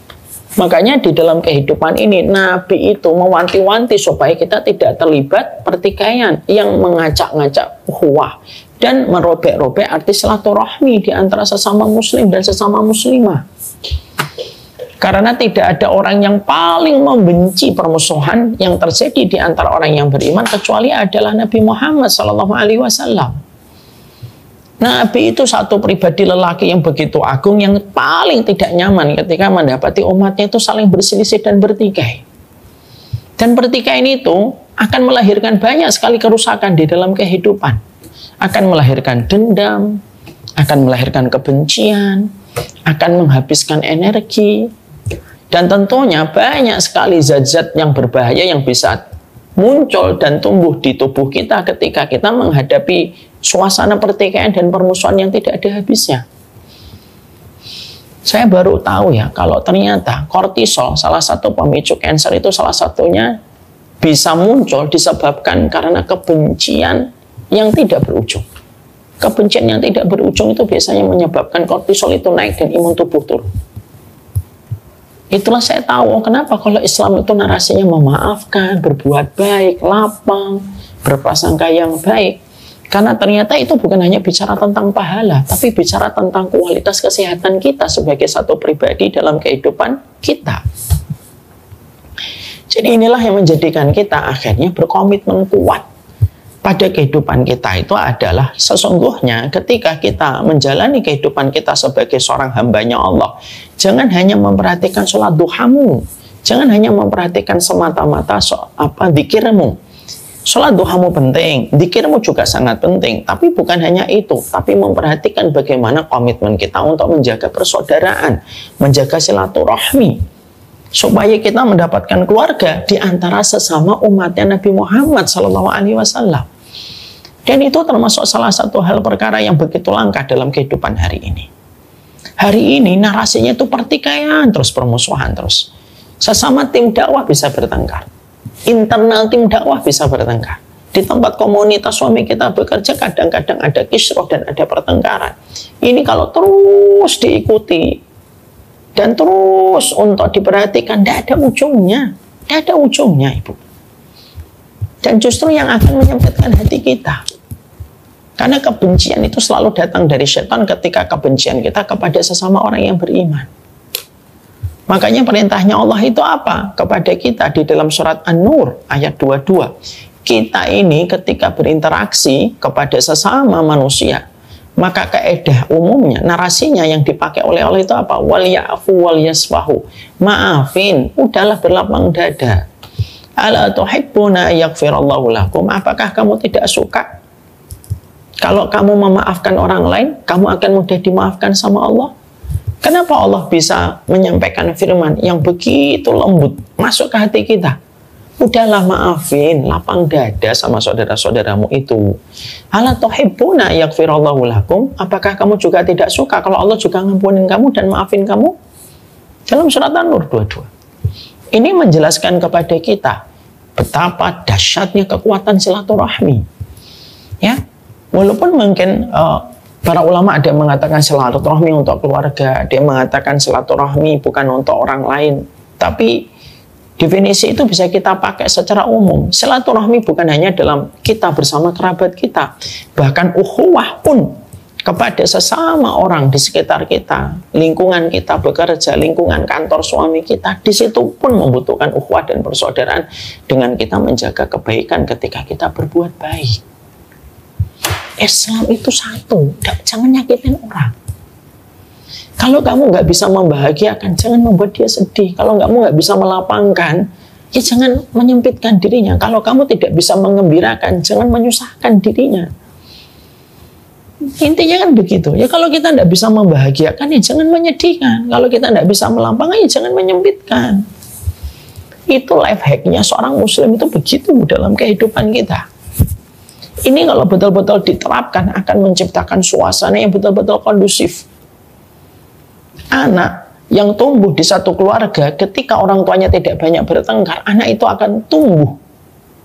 Makanya di dalam kehidupan ini Nabi itu mewanti-wanti supaya kita tidak terlibat pertikaian yang mengacak-ngacak ukhuwah dan merobek-robek arti silaturahmi di antara sesama muslim dan sesama muslimah. Karena tidak ada orang yang paling membenci permusuhan yang terjadi di antara orang yang beriman kecuali adalah Nabi Muhammad SAW. Nabi itu satu pribadi lelaki yang begitu agung, yang paling tidak nyaman ketika mendapati umatnya itu saling berselisih dan bertikai. Dan pertikaian itu akan melahirkan banyak sekali kerusakan di dalam kehidupan. Akan melahirkan dendam, akan melahirkan kebencian, akan menghabiskan energi, dan tentunya banyak sekali zat-zat yang berbahaya yang bisa muncul dan tumbuh di tubuh kita ketika kita menghadapi suasana pertikaian dan permusuhan yang tidak ada habisnya. Saya baru tahu ya, kalau ternyata kortisol, salah satu pemicu kanker itu salah satunya bisa muncul disebabkan karena kebencian yang tidak berujung. Kebencian yang tidak berujung itu biasanya menyebabkan kortisol itu naik dan imun tubuh turun. Itulah saya tahu kenapa kalau Islam itu narasinya memaafkan, berbuat baik, lapang, berprasangka yang baik. Karena ternyata itu bukan hanya bicara tentang pahala, tapi bicara tentang kualitas kesehatan kita sebagai satu pribadi dalam kehidupan kita. Jadi inilah yang menjadikan kita akhirnya berkomitmen kuat pada kehidupan kita. Itu adalah sesungguhnya ketika kita menjalani kehidupan kita sebagai seorang hambanya Allah, jangan hanya memperhatikan sholat duhamu, jangan hanya memperhatikan semata-mata zikirmu. Sholat duhamu penting, zikirmu juga sangat penting, tapi bukan hanya itu, tapi memperhatikan bagaimana komitmen kita untuk menjaga persaudaraan, menjaga silaturahmi, supaya kita mendapatkan keluarga di antara sesama umatnya Nabi Muhammad SAW. Dan itu termasuk salah satu hal perkara yang begitu langka dalam kehidupan hari ini. Hari ini narasinya itu pertikaian terus, permusuhan terus. Sesama tim dakwah bisa bertengkar. Internal tim dakwah bisa bertengkar. Di tempat komunitas suami kita bekerja kadang-kadang ada kisruh dan ada pertengkaran. Ini kalau terus diikuti dan terus untuk diperhatikan, tidak ada ujungnya. Tidak ada ujungnya, Ibu. Dan justru yang akan menyempitkan hati kita. Karena kebencian itu selalu datang dari setan ketika kebencian kita kepada sesama orang yang beriman. Makanya perintahnya Allah itu apa? Kepada kita di dalam surat An-Nur ayat 22. Kita ini ketika berinteraksi kepada sesama manusia, maka kaedah umumnya, narasinya yang dipakai oleh Allah itu apa? Wal ya'fu wal yasfahu. Maafin, udahlah berlapang dada. Ala tuhibbuna yaghfirallahu lakum. Apakah kamu tidak suka kalau kamu memaafkan orang lain, kamu akan mudah dimaafkan sama Allah? Kenapa Allah bisa menyampaikan firman yang begitu lembut masuk ke hati kita? Udahlah maafin, lapang dada sama saudara-saudaramu itu. Ala tuhibbuna yaghfirallahu lakum. Apakah kamu juga tidak suka kalau Allah juga ngampunin kamu dan maafin kamu? Dalam surat An-Nur 22. Ini menjelaskan kepada kita betapa dahsyatnya kekuatan silaturahmi. Ya. Walaupun mungkin para ulama ada yang mengatakan silaturahmi untuk keluarga, ada yang mengatakan silaturahmi bukan untuk orang lain. Tapi definisi itu bisa kita pakai secara umum. Silaturahmi bukan hanya dalam kita bersama kerabat kita, bahkan ukhuwah pun kepada sesama orang di sekitar kita, lingkungan kita bekerja, lingkungan kantor suami kita, di situ pun membutuhkan ukhuwah dan persaudaraan dengan kita menjaga kebaikan ketika kita berbuat baik. Islam itu satu, jangan nyakitin orang. Kalau kamu nggak bisa membahagiakan, jangan membuat dia sedih. Kalau kamu nggak bisa melapangkan, ya jangan menyempitkan dirinya. Kalau kamu tidak bisa mengembirakan, jangan menyusahkan dirinya. Intinya kan begitu. Ya kalau kita nggak bisa membahagiakan, ya jangan menyedihkan. Kalau kita nggak bisa melapangkan, ya jangan menyempitkan. Itu life hack-nya seorang muslim itu begitu dalam kehidupan kita. Ini kalau betul-betul diterapkan akan menciptakan suasana yang betul-betul kondusif. Anak yang tumbuh di satu keluarga ketika orang tuanya tidak banyak bertengkar, anak itu akan tumbuh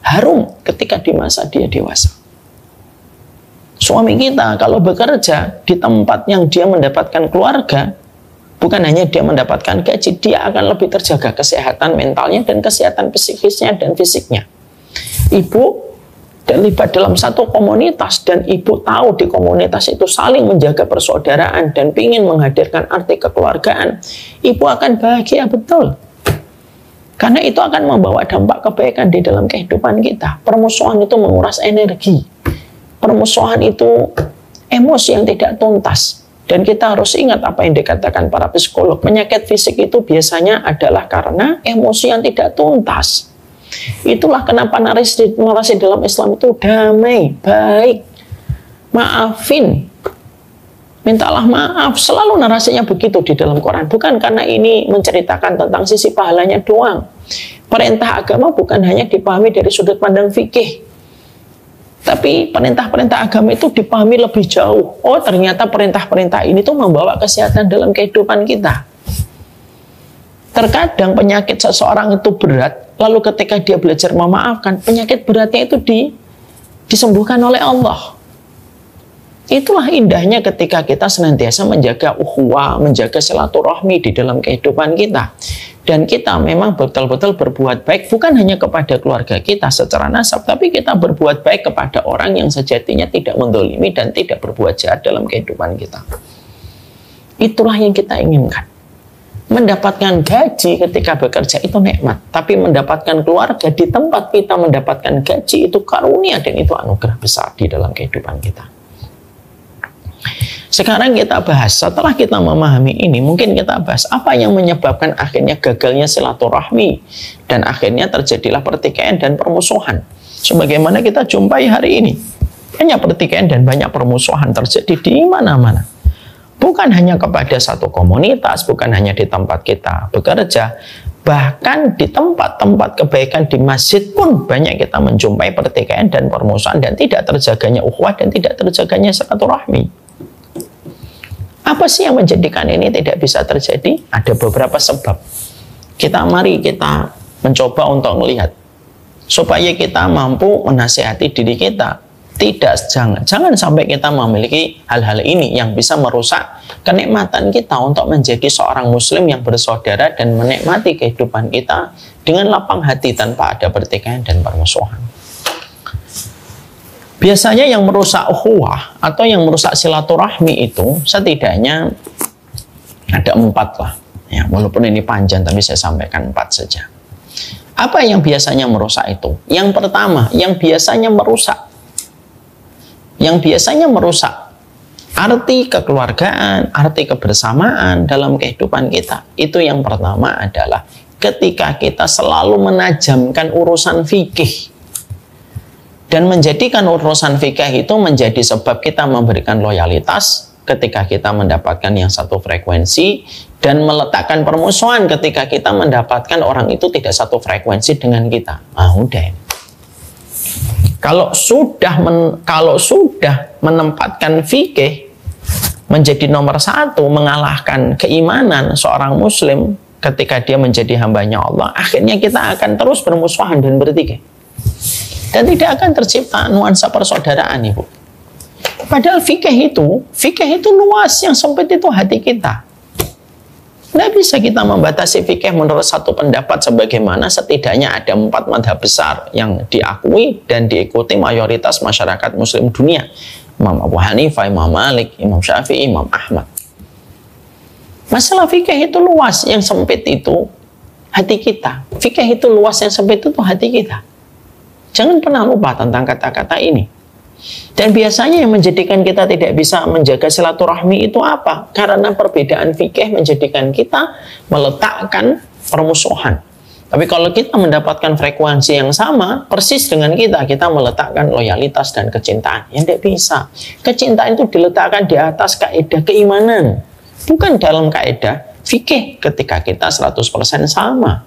harum ketika di masa dia dewasa. Suami kita kalau bekerja di tempat yang dia mendapatkan keluarga, bukan hanya dia mendapatkan gaji, dia akan lebih terjaga kesehatan mentalnya dan kesehatan psikisnya dan fisiknya. Ibu terlibat dalam satu komunitas dan ibu tahu di komunitas itu saling menjaga persaudaraan dan ingin menghadirkan arti kekeluargaan, ibu akan bahagia betul. Karena itu akan membawa dampak kebaikan di dalam kehidupan kita. Permusuhan itu menguras energi. Permusuhan itu emosi yang tidak tuntas. Dan kita harus ingat apa yang dikatakan para psikolog. Penyakit fisik itu biasanya adalah karena emosi yang tidak tuntas. Itulah kenapa narasi dalam Islam itu damai, baik, maafin, mintalah maaf. Selalu narasinya begitu di dalam Quran. Bukan karena ini menceritakan tentang sisi pahalanya doang. Perintah agama bukan hanya dipahami dari sudut pandang fikih, tapi perintah-perintah agama itu dipahami lebih jauh. Oh, ternyata perintah-perintah ini tuh membawa kesehatan dalam kehidupan kita. Terkadang penyakit seseorang itu berat, lalu ketika dia belajar memaafkan, penyakit beratnya itu disembuhkan oleh Allah. Itulah indahnya ketika kita senantiasa menjaga ukhuwah, menjaga silaturahmi di dalam kehidupan kita. Dan kita memang betul-betul berbuat baik, bukan hanya kepada keluarga kita secara nasab, tapi kita berbuat baik kepada orang yang sejatinya tidak mendolimi dan tidak berbuat jahat dalam kehidupan kita. Itulah yang kita inginkan. Mendapatkan gaji ketika bekerja itu nikmat, tapi mendapatkan keluarga di tempat kita mendapatkan gaji itu karunia dan itu anugerah besar di dalam kehidupan kita. Sekarang kita bahas, setelah kita memahami ini, mungkin kita bahas apa yang menyebabkan akhirnya gagalnya silaturahmi dan akhirnya terjadilah pertikaian dan permusuhan. Sebagaimana kita jumpai hari ini, banyak pertikaian dan banyak permusuhan terjadi di mana-mana. Bukan hanya kepada satu komunitas, bukan hanya di tempat kita bekerja, Bahkan di tempat-tempat kebaikan di masjid pun banyak kita menjumpai pertikaian dan permusuhan dan tidak terjaganya ukhuwah dan tidak terjaganya silaturahmi. Apa sih yang menjadikan ini tidak bisa terjadi? Ada beberapa sebab. Mari kita mencoba untuk melihat supaya kita mampu menasihati diri kita. Jangan sampai kita memiliki hal-hal ini yang bisa merusak kenikmatan kita untuk menjadi seorang muslim yang bersaudara dan menikmati kehidupan kita dengan lapang hati tanpa ada pertikaian dan permusuhan. Biasanya yang merusak ukhuwah atau yang merusak silaturahmi itu setidaknya ada 4 lah. Ya, walaupun ini panjang tapi saya sampaikan 4 saja. Apa yang biasanya merusak itu? Yang pertama, yang biasanya merusak arti kekeluargaan, arti kebersamaan dalam kehidupan kita. Itu yang pertama adalah ketika kita selalu menajamkan urusan fikih dan menjadikan urusan fikih itu menjadi sebab kita memberikan loyalitas ketika kita mendapatkan yang satu frekuensi dan meletakkan permusuhan ketika kita mendapatkan orang itu tidak satu frekuensi dengan kita. Udah. Kalau sudah menempatkan fikih menjadi nomor 1, mengalahkan keimanan seorang muslim ketika dia menjadi hambanya Allah, akhirnya kita akan terus bermusuhan dan bertikai. Dan tidak akan tercipta nuansa persaudaraan, Ibu. Padahal fikih itu luas, yang sempit itu hati kita. Tidak bisa kita membatasi fikih menurut satu pendapat, sebagaimana setidaknya ada 4 madhab besar yang diakui dan diikuti mayoritas masyarakat muslim dunia. Imam Abu Hanifah, Imam Malik, Imam Syafi'i, Imam Ahmad. Masalah fikih itu luas, yang sempit itu hati kita. Fikih itu luas, yang sempit itu hati kita. Jangan pernah lupa tentang kata-kata ini. Dan biasanya yang menjadikan kita tidak bisa menjaga silaturahmi itu apa? Karena perbedaan fikih menjadikan kita meletakkan permusuhan. Tapi kalau kita mendapatkan frekuensi yang sama, persis dengan kita meletakkan loyalitas dan kecintaan. Ya tidak bisa. Kecintaan itu diletakkan di atas kaidah keimanan. Bukan dalam kaidah fikih ketika kita 100% sama.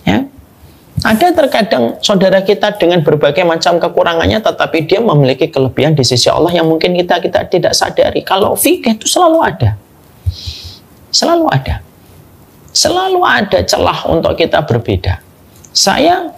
Ya. Ada terkadang saudara kita dengan berbagai macam kekurangannya, tetapi dia memiliki kelebihan di sisi Allah yang mungkin kita tidak sadari. Kalau fikih itu selalu ada. Selalu ada. Selalu ada celah untuk kita berbeda. Saya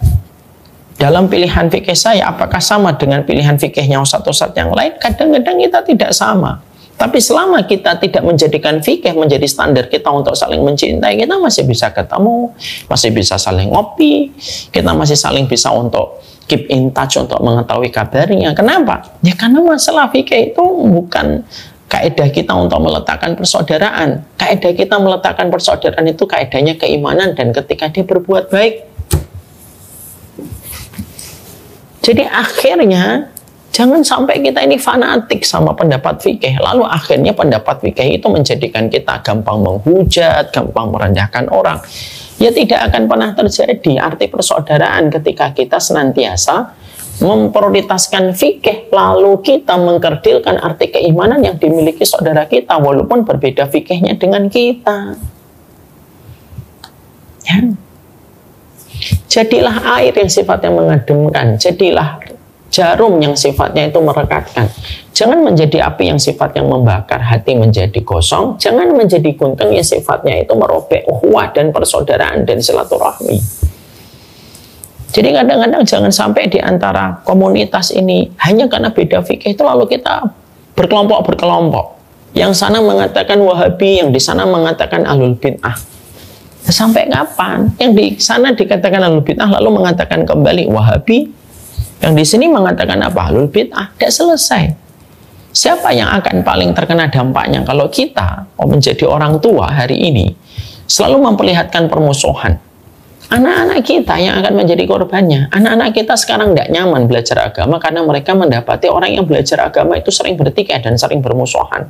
dalam pilihan fikih saya, apakah sama dengan pilihan fikihnya ustadz yang lain? Kadang-kadang kita tidak sama. Tapi selama kita tidak menjadikan fikih menjadi standar kita untuk saling mencintai, kita masih bisa ketemu, masih bisa saling ngopi, kita masih saling bisa untuk keep in touch, untuk mengetahui kabarnya. Kenapa? Ya karena masalah fikih itu bukan kaidah kita untuk meletakkan persaudaraan. Kaidah kita meletakkan persaudaraan itu kaidahnya keimanan dan ketika dia berbuat baik. Jadi akhirnya jangan sampai kita ini fanatik sama pendapat fikih, lalu akhirnya pendapat fikih itu menjadikan kita gampang menghujat, gampang merendahkan orang. Ya tidak akan pernah terjadi arti persaudaraan ketika kita senantiasa memprioritaskan fikih, lalu kita mengkerdilkan arti keimanan yang dimiliki saudara kita, walaupun berbeda fikihnya dengan kita. Ya. Jadilah air yang sifatnya mengademkan, jadilah jarum yang sifatnya itu merekatkan. Jangan menjadi api yang sifatnya membakar hati menjadi gosong. Jangan menjadi gunting yang sifatnya itu merobek ukhuwah dan persaudaraan dan silaturahmi. Jadi kadang-kadang jangan sampai di antara komunitas ini hanya karena beda fikih itu lalu kita berkelompok-berkelompok. Yang sana mengatakan Wahabi, yang di sana mengatakan Ahlul Bid'ah. Sampai kapan? Yang di sana dikatakan Ahlul Bid'ah lalu mengatakan kembali Wahabi. Yang di sini mengatakan apa? Ahlul Bid'ah. Tidak selesai. Siapa yang akan paling terkena dampaknya kalau kita menjadi orang tua hari ini selalu memperlihatkan permusuhan? Anak-anak kita yang akan menjadi korbannya. Anak-anak kita sekarang tidak nyaman belajar agama karena mereka mendapati orang yang belajar agama itu sering bertikai dan sering bermusuhan.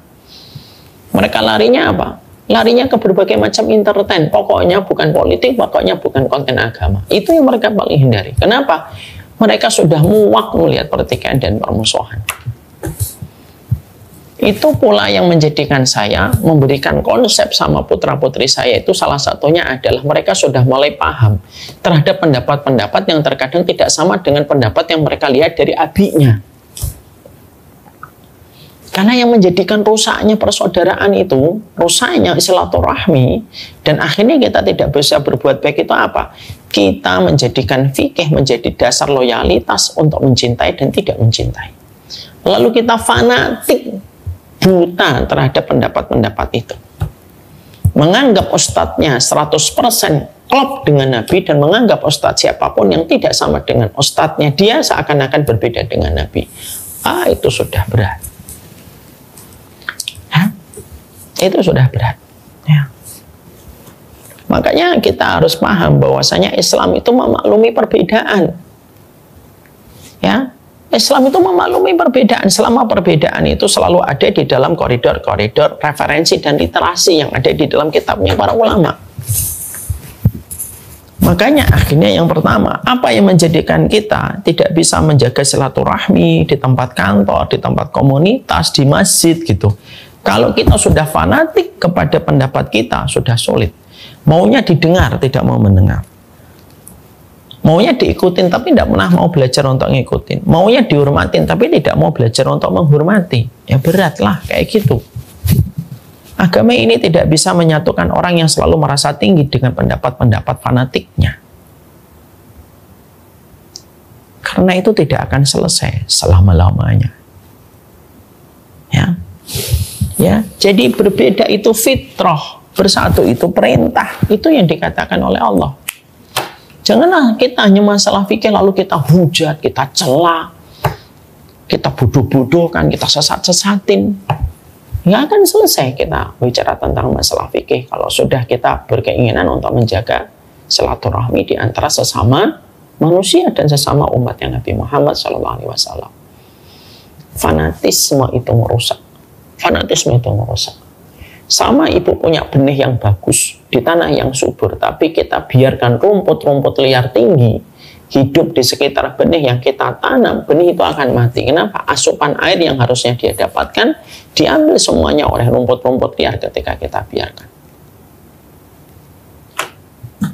Mereka larinya apa? Larinya ke berbagai macam entertain. Pokoknya bukan politik, pokoknya bukan konten agama. Itu yang mereka paling hindari. Kenapa? Mereka sudah muak melihat pertikaian dan permusuhan. Itu pula yang menjadikan saya memberikan konsep sama putra-putri saya itu salah satunya adalah mereka sudah mulai paham terhadap pendapat-pendapat yang terkadang tidak sama dengan pendapat yang mereka lihat dari abinya. Karena yang menjadikan rusaknya persaudaraan itu, rusaknya silaturahmi, dan akhirnya kita tidak bisa berbuat baik itu apa? Kita menjadikan fikih menjadi dasar loyalitas untuk mencintai dan tidak mencintai. Lalu kita fanatik, buta terhadap pendapat-pendapat itu. Menganggap ustadznya 100% klop dengan Nabi dan menganggap ustadz siapapun yang tidak sama dengan ustadznya, dia seakan-akan berbeda dengan Nabi. Itu sudah berat. Itu sudah berat. Ya. Makanya kita harus paham bahwasanya Islam itu memaklumi perbedaan. Ya, Islam itu memaklumi perbedaan. Selama perbedaan itu selalu ada di dalam koridor-koridor referensi dan literasi yang ada di dalam kitabnya para ulama. Makanya akhirnya yang pertama, apa yang menjadikan kita tidak bisa menjaga silaturahmi di tempat kantor, di tempat komunitas, di masjid gitu. Kalau kita sudah fanatik kepada pendapat kita, sudah sulit. Maunya didengar, tidak mau mendengar. Maunya diikutin, tapi tidak pernah mau belajar untuk ngikutin. Maunya dihormatin, tapi tidak mau belajar untuk menghormati. Ya beratlah, kayak gitu. Agama ini tidak bisa menyatukan orang yang selalu merasa tinggi dengan pendapat-pendapat fanatiknya. Karena itu tidak akan selesai selama-lamanya. Ya, jadi berbeda itu fitrah, bersatu itu perintah, itu yang dikatakan oleh Allah. Janganlah kita hanya masalah fikih lalu kita hujat, kita cela, kita bodoh-bodohkan, kita sesat-sesatin. Nggak akan selesai kita bicara tentang masalah fikih kalau sudah kita berkeinginan untuk menjaga silaturahmi di antara sesama manusia dan sesama umat yang Nabi Muhammad SAW. Fanatisme itu merusak. Fanatisme itu merusak. Sama ibu punya benih yang bagus di tanah yang subur, tapi kita biarkan rumput-rumput liar tinggi hidup di sekitar benih yang kita tanam, benih itu akan mati. Kenapa? Asupan air yang harusnya dia dapatkan diambil semuanya oleh rumput-rumput liar ketika kita biarkan.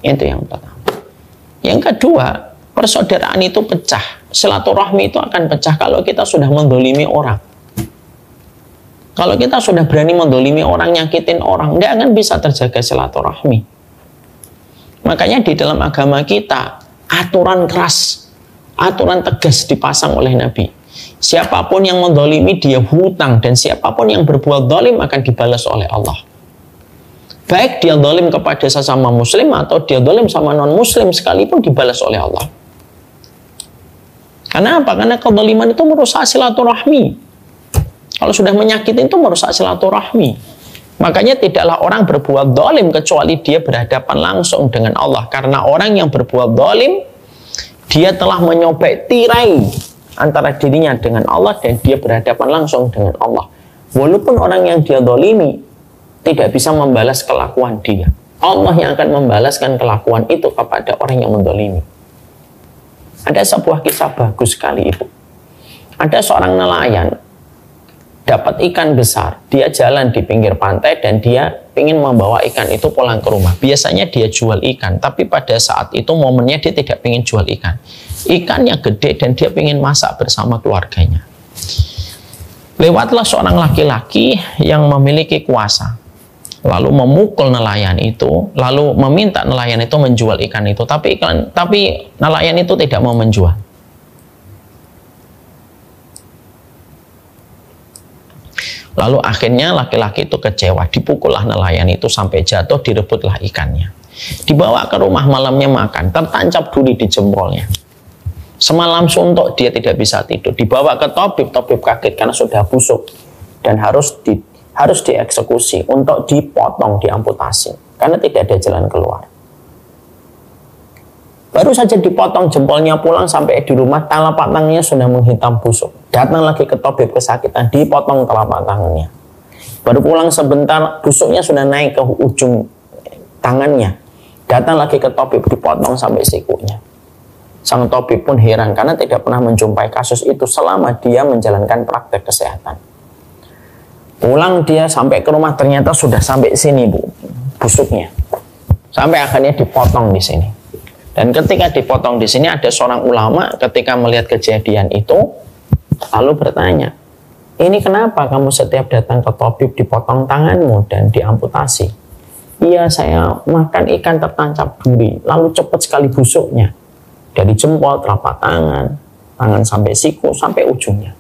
Itu yang pertama. Yang kedua, persaudaraan itu pecah. Silaturahmi itu akan pecah kalau kita sudah mendolimi orang. Kalau kita sudah berani mendolimi orang, nyakitin orang, tidak akan bisa terjaga silaturahmi. Makanya di dalam agama kita, aturan keras, aturan tegas dipasang oleh Nabi. Siapapun yang mendolimi dia hutang, dan siapapun yang berbuat dolim akan dibalas oleh Allah. Baik dia dolim kepada sesama muslim atau dia dolim sama non-muslim sekalipun dibalas oleh Allah. Karena apa? Karena kedoliman itu merusak silaturahmi. Kalau sudah menyakitin itu merusak silaturahmi. Makanya tidaklah orang berbuat dolim kecuali dia berhadapan langsung dengan Allah. Karena orang yang berbuat dolim, dia telah menyobek tirai antara dirinya dengan Allah dan dia berhadapan langsung dengan Allah. Walaupun orang yang dia dolimi tidak bisa membalas kelakuan dia, Allah yang akan membalaskan kelakuan itu kepada orang yang mendolimi. Ada sebuah kisah bagus sekali, Ibu. Ada seorang nelayan dapat ikan besar, dia jalan di pinggir pantai dan dia ingin membawa ikan itu pulang ke rumah. Biasanya dia jual ikan, tapi pada saat itu momennya dia tidak ingin jual ikan. Ikannya gede dan dia ingin masak bersama keluarganya. Lewatlah seorang laki-laki yang memiliki kuasa, lalu memukul nelayan itu, lalu meminta nelayan itu menjual ikan itu, tapi nelayan itu tidak mau menjual. Lalu akhirnya laki-laki itu kecewa, dipukullah nelayan itu sampai jatuh, direbutlah ikannya. Dibawa ke rumah, malamnya makan, tertancap duri di jempolnya. Semalam suntuk, dia tidak bisa tidur. Dibawa ke tabib, tabib kaget karena sudah busuk dan harus dieksekusi untuk dipotong, diamputasi karena tidak ada jalan keluar. Baru saja dipotong jempolnya, pulang sampai di rumah telapak tangannya sudah menghitam busuk. Datang lagi ke tabib kesakitan, dipotong telapak tangannya. Baru pulang sebentar, busuknya sudah naik ke ujung tangannya. Datang lagi ke tabib, dipotong sampai sikunya. Sang tabib pun heran karena tidak pernah menjumpai kasus itu selama dia menjalankan praktek kesehatan. Pulang dia sampai ke rumah ternyata sudah sampai sini Bu, busuknya. Sampai akhirnya dipotong di sini. Dan ketika dipotong di sini ada seorang ulama ketika melihat kejadian itu lalu bertanya, ini kenapa kamu setiap datang ke tabib dipotong tanganmu dan diamputasi? Iya, saya makan ikan tertancap duri, lalu cepat sekali busuknya. Dari jempol, telapak tangan, tangan sampai siku, sampai ujungnya.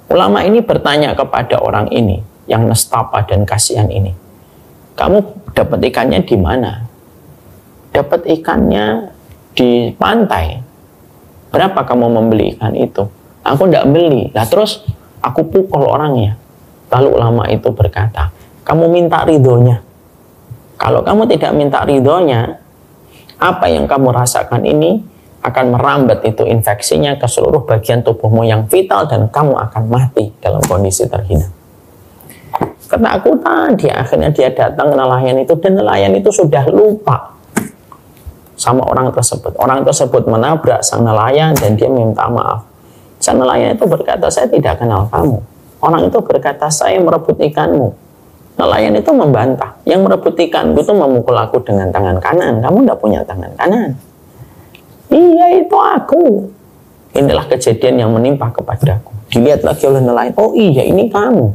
Ulama ini bertanya kepada orang ini, yang nestapa dan kasihan ini, kamu dapat ikannya di mana? Dapat ikannya di pantai. Berapa kamu membeli ikan itu? Aku tidak beli. Nah terus aku pukul orangnya. Lalu ulama itu berkata, kamu minta ridhonya. Kalau kamu tidak minta ridhonya, apa yang kamu rasakan ini akan merambat itu infeksinya ke seluruh bagian tubuhmu yang vital dan kamu akan mati dalam kondisi terhina. Ketakutan dia, akhirnya dia datang ke nelayan itu dan nelayan itu sudah lupa sama orang tersebut. Orang tersebut menabrak sang nelayan dan dia minta maaf. Sang nelayan itu berkata, saya tidak kenal kamu. Orang itu berkata, saya merebut ikanmu. Nelayan itu membantah, yang merebut ikanku itu memukul aku dengan tangan kanan. Kamu tidak punya tangan kanan. Iya, itu aku. Inilah kejadian yang menimpa kepadaku. Dilihat lagi oleh nelayan, oh iya ini kamu.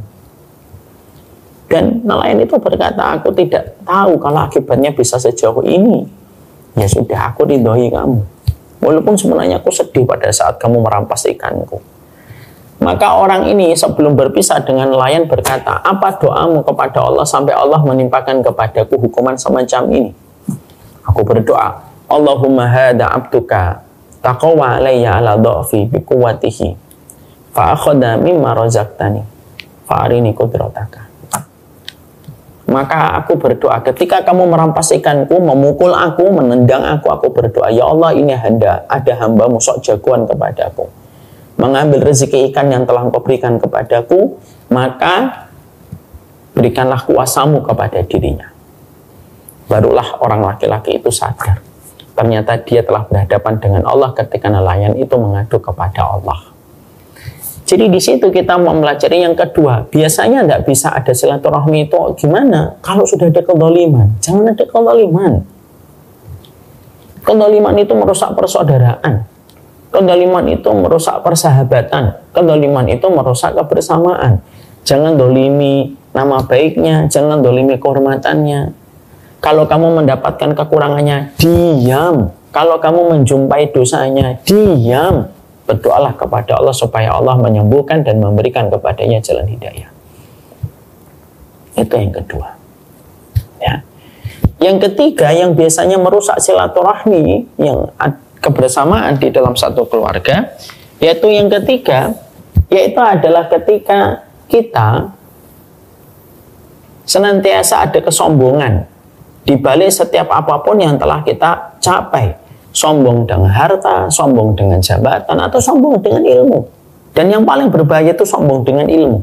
Dan nelayan itu berkata, aku tidak tahu kalau akibatnya bisa sejauh ini. Ya sudah, aku ridhoi kamu. Walaupun sebenarnya aku sedih pada saat kamu merampas ikanku. Maka orang ini sebelum berpisah dengan nelayan berkata, apa doamu kepada Allah sampai Allah menimpakan kepadaku hukuman semacam ini? Aku berdoa, Allahumma hada abduka taqawa alayya ala dha'fi biquwatihi fa akhadha mimma razaqtani fa arini qudrataka. Maka aku berdoa, ketika kamu merampas ikanku, memukul aku, menendang aku berdoa, ya Allah, ini ada hambamu sok jagoan kepadaku, mengambil rezeki ikan yang telah Engkau berikan kepadaku, maka berikanlah kuasamu kepada dirinya. Barulah orang laki-laki itu sadar. Ternyata dia telah berhadapan dengan Allah ketika nelayan itu mengadu kepada Allah. Jadi di situ kita mau mempelajari yang kedua. Biasanya tidak bisa ada silaturahmi itu gimana? Kalau sudah ada kezaliman, jangan ada kezaliman. Kezaliman itu merusak persaudaraan. Kezaliman itu merusak persahabatan. Kezaliman itu merusak kebersamaan. Jangan dolimi nama baiknya, jangan dolimi kehormatannya. Kalau kamu mendapatkan kekurangannya, diam. Kalau kamu menjumpai dosanya, diam. Berdoalah kepada Allah supaya Allah menyembuhkan dan memberikan kepadanya jalan hidayah. Itu yang kedua. Ya. Yang ketiga, yang biasanya merusak silaturahmi, yang kebersamaan di dalam satu keluarga, yaitu yang ketiga, yaitu adalah ketika kita senantiasa ada kesombongan di balik setiap apapun yang telah kita capai. Sombong dengan harta, sombong dengan jabatan, atau sombong dengan ilmu. Dan yang paling berbahaya itu sombong dengan ilmu.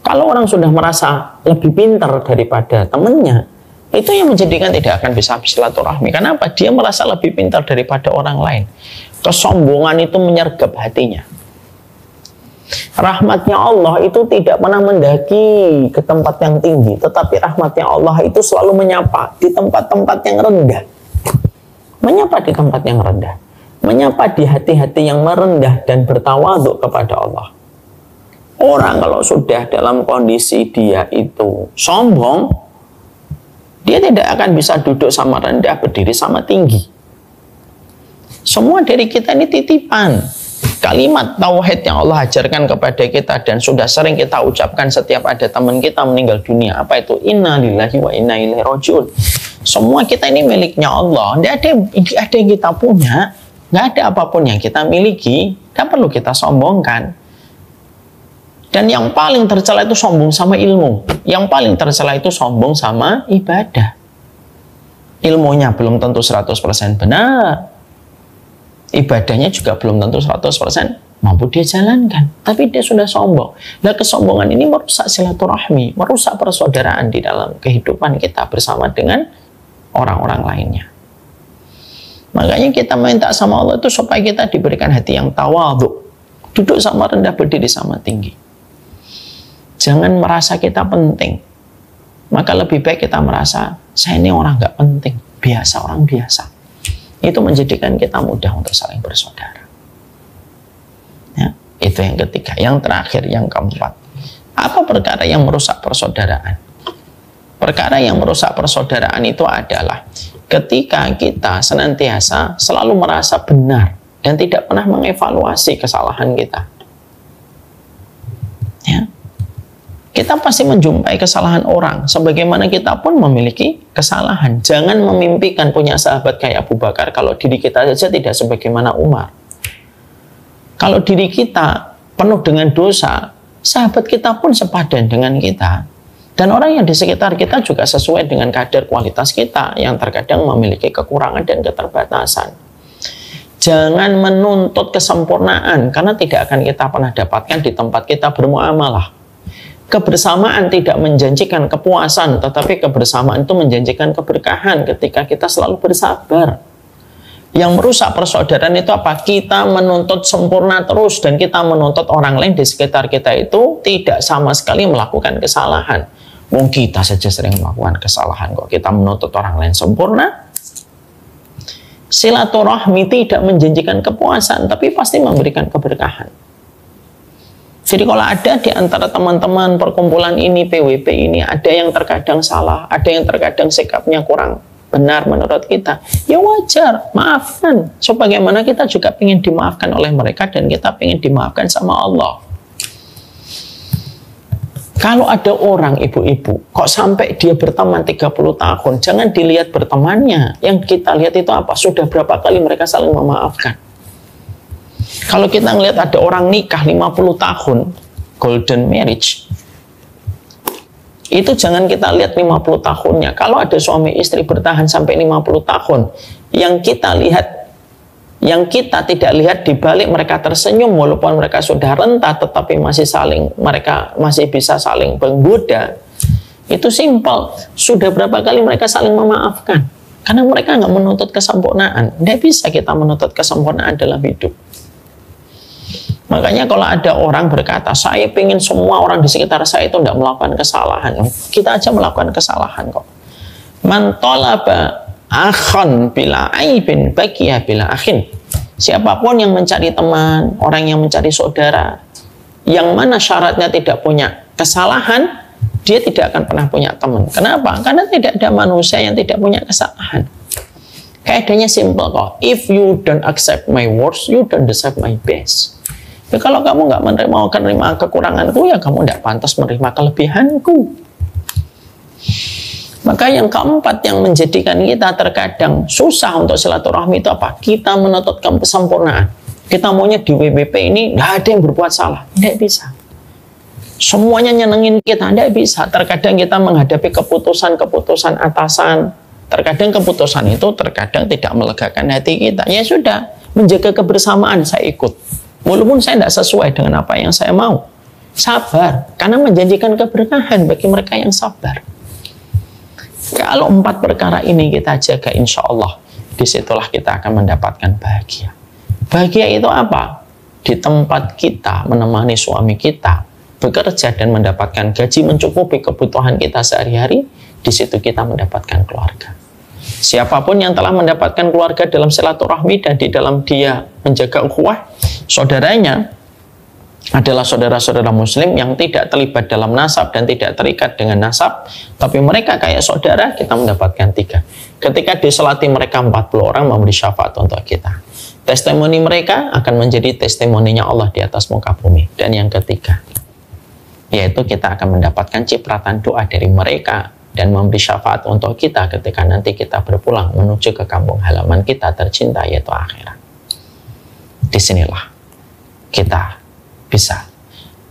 Kalau orang sudah merasa lebih pintar daripada temannya, itu yang menjadikan tidak akan bisa silaturahmi. Kenapa? Dia merasa lebih pintar daripada orang lain. Kesombongan itu menyergap hatinya. Rahmatnya Allah itu tidak pernah mendaki ke tempat yang tinggi, tetapi rahmatnya Allah itu selalu menyapa di tempat-tempat yang rendah. Menyapa di tempat yang rendah, menyapa di hati-hati yang merendah dan bertawaduk kepada Allah. Orang kalau sudah dalam kondisi dia itu sombong, dia tidak akan bisa duduk sama rendah, berdiri sama tinggi. Semua dari kita ini titipan. Kalimat tauhid yang Allah ajarkan kepada kita dan sudah sering kita ucapkan setiap ada teman kita meninggal dunia. Apa itu? Inna lillahi wa inna ilaihi rajiun. Semua kita ini miliknya Allah. Tidak ada yang kita punya. Nggak ada apapun yang kita miliki. Tidak perlu kita sombongkan. Dan yang paling tercela itu sombong sama ilmu. Yang paling tercela itu sombong sama ibadah. Ilmunya belum tentu 100% benar. Ibadahnya juga belum tentu 100% mampu dia jalankan. Tapi dia sudah sombong. Nah, kesombongan ini merusak silaturahmi, merusak persaudaraan di dalam kehidupan kita bersama dengan orang-orang lainnya. Makanya kita minta sama Allah itu supaya kita diberikan hati yang tawadhu. Duduk sama rendah, berdiri sama tinggi. Jangan merasa kita penting. Maka lebih baik kita merasa, saya ini orang nggak penting, biasa, orang biasa. Itu menjadikan kita mudah untuk saling bersaudara. Ya, itu yang ketiga. Yang terakhir, yang keempat. Apa perkara yang merusak persaudaraan? Perkara yang merusak persaudaraan itu adalah ketika kita senantiasa selalu merasa benar dan tidak pernah mengevaluasi kesalahan kita. Ya. Kita pasti menjumpai kesalahan orang, sebagaimana kita pun memiliki kesalahan. Jangan memimpikan punya sahabat kayak Abu Bakar kalau diri kita saja tidak sebagaimana Umar. Kalau diri kita penuh dengan dosa, sahabat kita pun sepadan dengan kita. Dan orang yang di sekitar kita juga sesuai dengan kadar kualitas kita yang terkadang memiliki kekurangan dan keterbatasan. Jangan menuntut kesempurnaan, karena tidak akan kita pernah dapatkan di tempat kita bermuamalah. Kebersamaan tidak menjanjikan kepuasan, tetapi kebersamaan itu menjanjikan keberkahan ketika kita selalu bersabar. Yang merusak persaudaraan itu apa? Kita menuntut sempurna terus, dan kita menuntut orang lain di sekitar kita itu tidak sama sekali melakukan kesalahan. Wong kita saja sering melakukan kesalahan kok. Kita menuntut orang lain sempurna. Silaturahmi tidak menjanjikan kepuasan, tapi pasti memberikan keberkahan. Jadi kalau ada di antara teman-teman perkumpulan ini, PWP ini, ada yang terkadang salah, ada yang terkadang sikapnya kurang benar menurut kita, ya wajar, maafkan. Sebagaimana kita juga ingin dimaafkan oleh mereka dan kita ingin dimaafkan sama Allah. Kalau ada orang ibu-ibu, kok sampai dia berteman 30 tahun, jangan dilihat bertemannya. Yang kita lihat itu apa? Sudah berapa kali mereka saling memaafkan. Kalau kita ngelihat ada orang nikah 50 tahun, golden marriage, itu jangan kita lihat 50 tahunnya. Kalau ada suami istri bertahan sampai 50 tahun, yang kita lihat, yang kita tidak lihat di balik mereka tersenyum walaupun mereka sudah rentah, tetapi mereka masih bisa saling menggoda. Itu simpel. Sudah berapa kali mereka saling memaafkan? Karena mereka nggak menuntut kesempurnaan. Tidak bisa kita menuntut kesempurnaan dalam hidup. Makanya kalau ada orang berkata, saya ingin semua orang di sekitar saya itu tidak melakukan kesalahan. Kita aja melakukan kesalahan kok. Man talaba akhan bila aibin baqiya bila akhin. Siapapun yang mencari teman, orang yang mencari saudara, yang mana syaratnya tidak punya kesalahan, dia tidak akan pernah punya teman. Kenapa? Karena tidak ada manusia yang tidak punya kesalahan. Kaidahnya simple kok. If you don't accept my words, you don't deserve my best. Ya, kalau kamu nggak menerima kekuranganku, ya kamu tidak pantas menerima kelebihanku. Maka yang keempat yang menjadikan kita terkadang susah untuk silaturahmi itu apa? Kita menuntut kesempurnaan. Kita maunya di WBP ini nggak ada yang berbuat salah, tidak bisa. Semuanya nyenengin kita, tidak bisa. Terkadang kita menghadapi keputusan-keputusan atasan. Terkadang keputusan itu terkadang tidak melegakan hati kita. Ya sudah, menjaga kebersamaan saya ikut. Walaupun saya tidak sesuai dengan apa yang saya mau. Sabar, karena menjanjikan keberkahan bagi mereka yang sabar. Kalau 4 perkara ini kita jaga, insya Allah, disitulah kita akan mendapatkan bahagia. Bahagia itu apa? Di tempat kita menemani suami kita, bekerja dan mendapatkan gaji mencukupi kebutuhan kita sehari-hari, di situ kita mendapatkan keluarga. Siapapun yang telah mendapatkan keluarga dalam silaturahmi dan di dalam dia menjaga ukhuwah, saudaranya adalah saudara-saudara muslim yang tidak terlibat dalam nasab dan tidak terikat dengan nasab, tapi mereka kayak saudara, kita mendapatkan 3. Ketika disolati mereka 40 orang memberi syafaat untuk kita. Testimoni mereka akan menjadi testimoninya Allah di atas muka bumi. Dan yang ketiga, yaitu kita akan mendapatkan cipratan doa dari mereka dan memberi syafaat untuk kita ketika nanti kita berpulang menuju ke kampung halaman kita tercinta, yaitu akhirat. Disinilah kita bisa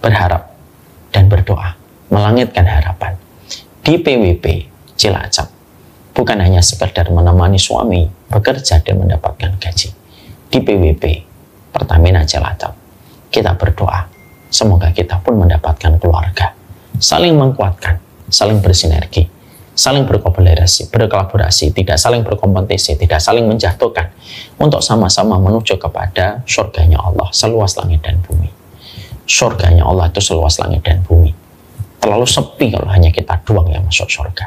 berharap dan berdoa, melangitkan harapan di PWP Cilacap. Bukan hanya sekedar menemani suami bekerja dan mendapatkan gaji. Di PWP Pertamina Cilacap, kita berdoa semoga kita pun mendapatkan keluarga, saling menguatkan, saling bersinergi, saling berkolaborasi, tidak saling berkompetisi, tidak saling menjatuhkan, untuk sama-sama menuju kepada surganya Allah seluas langit dan bumi. Surganya Allah itu seluas langit dan bumi. terlalu sepi kalau hanya kita doang yang masuk surga.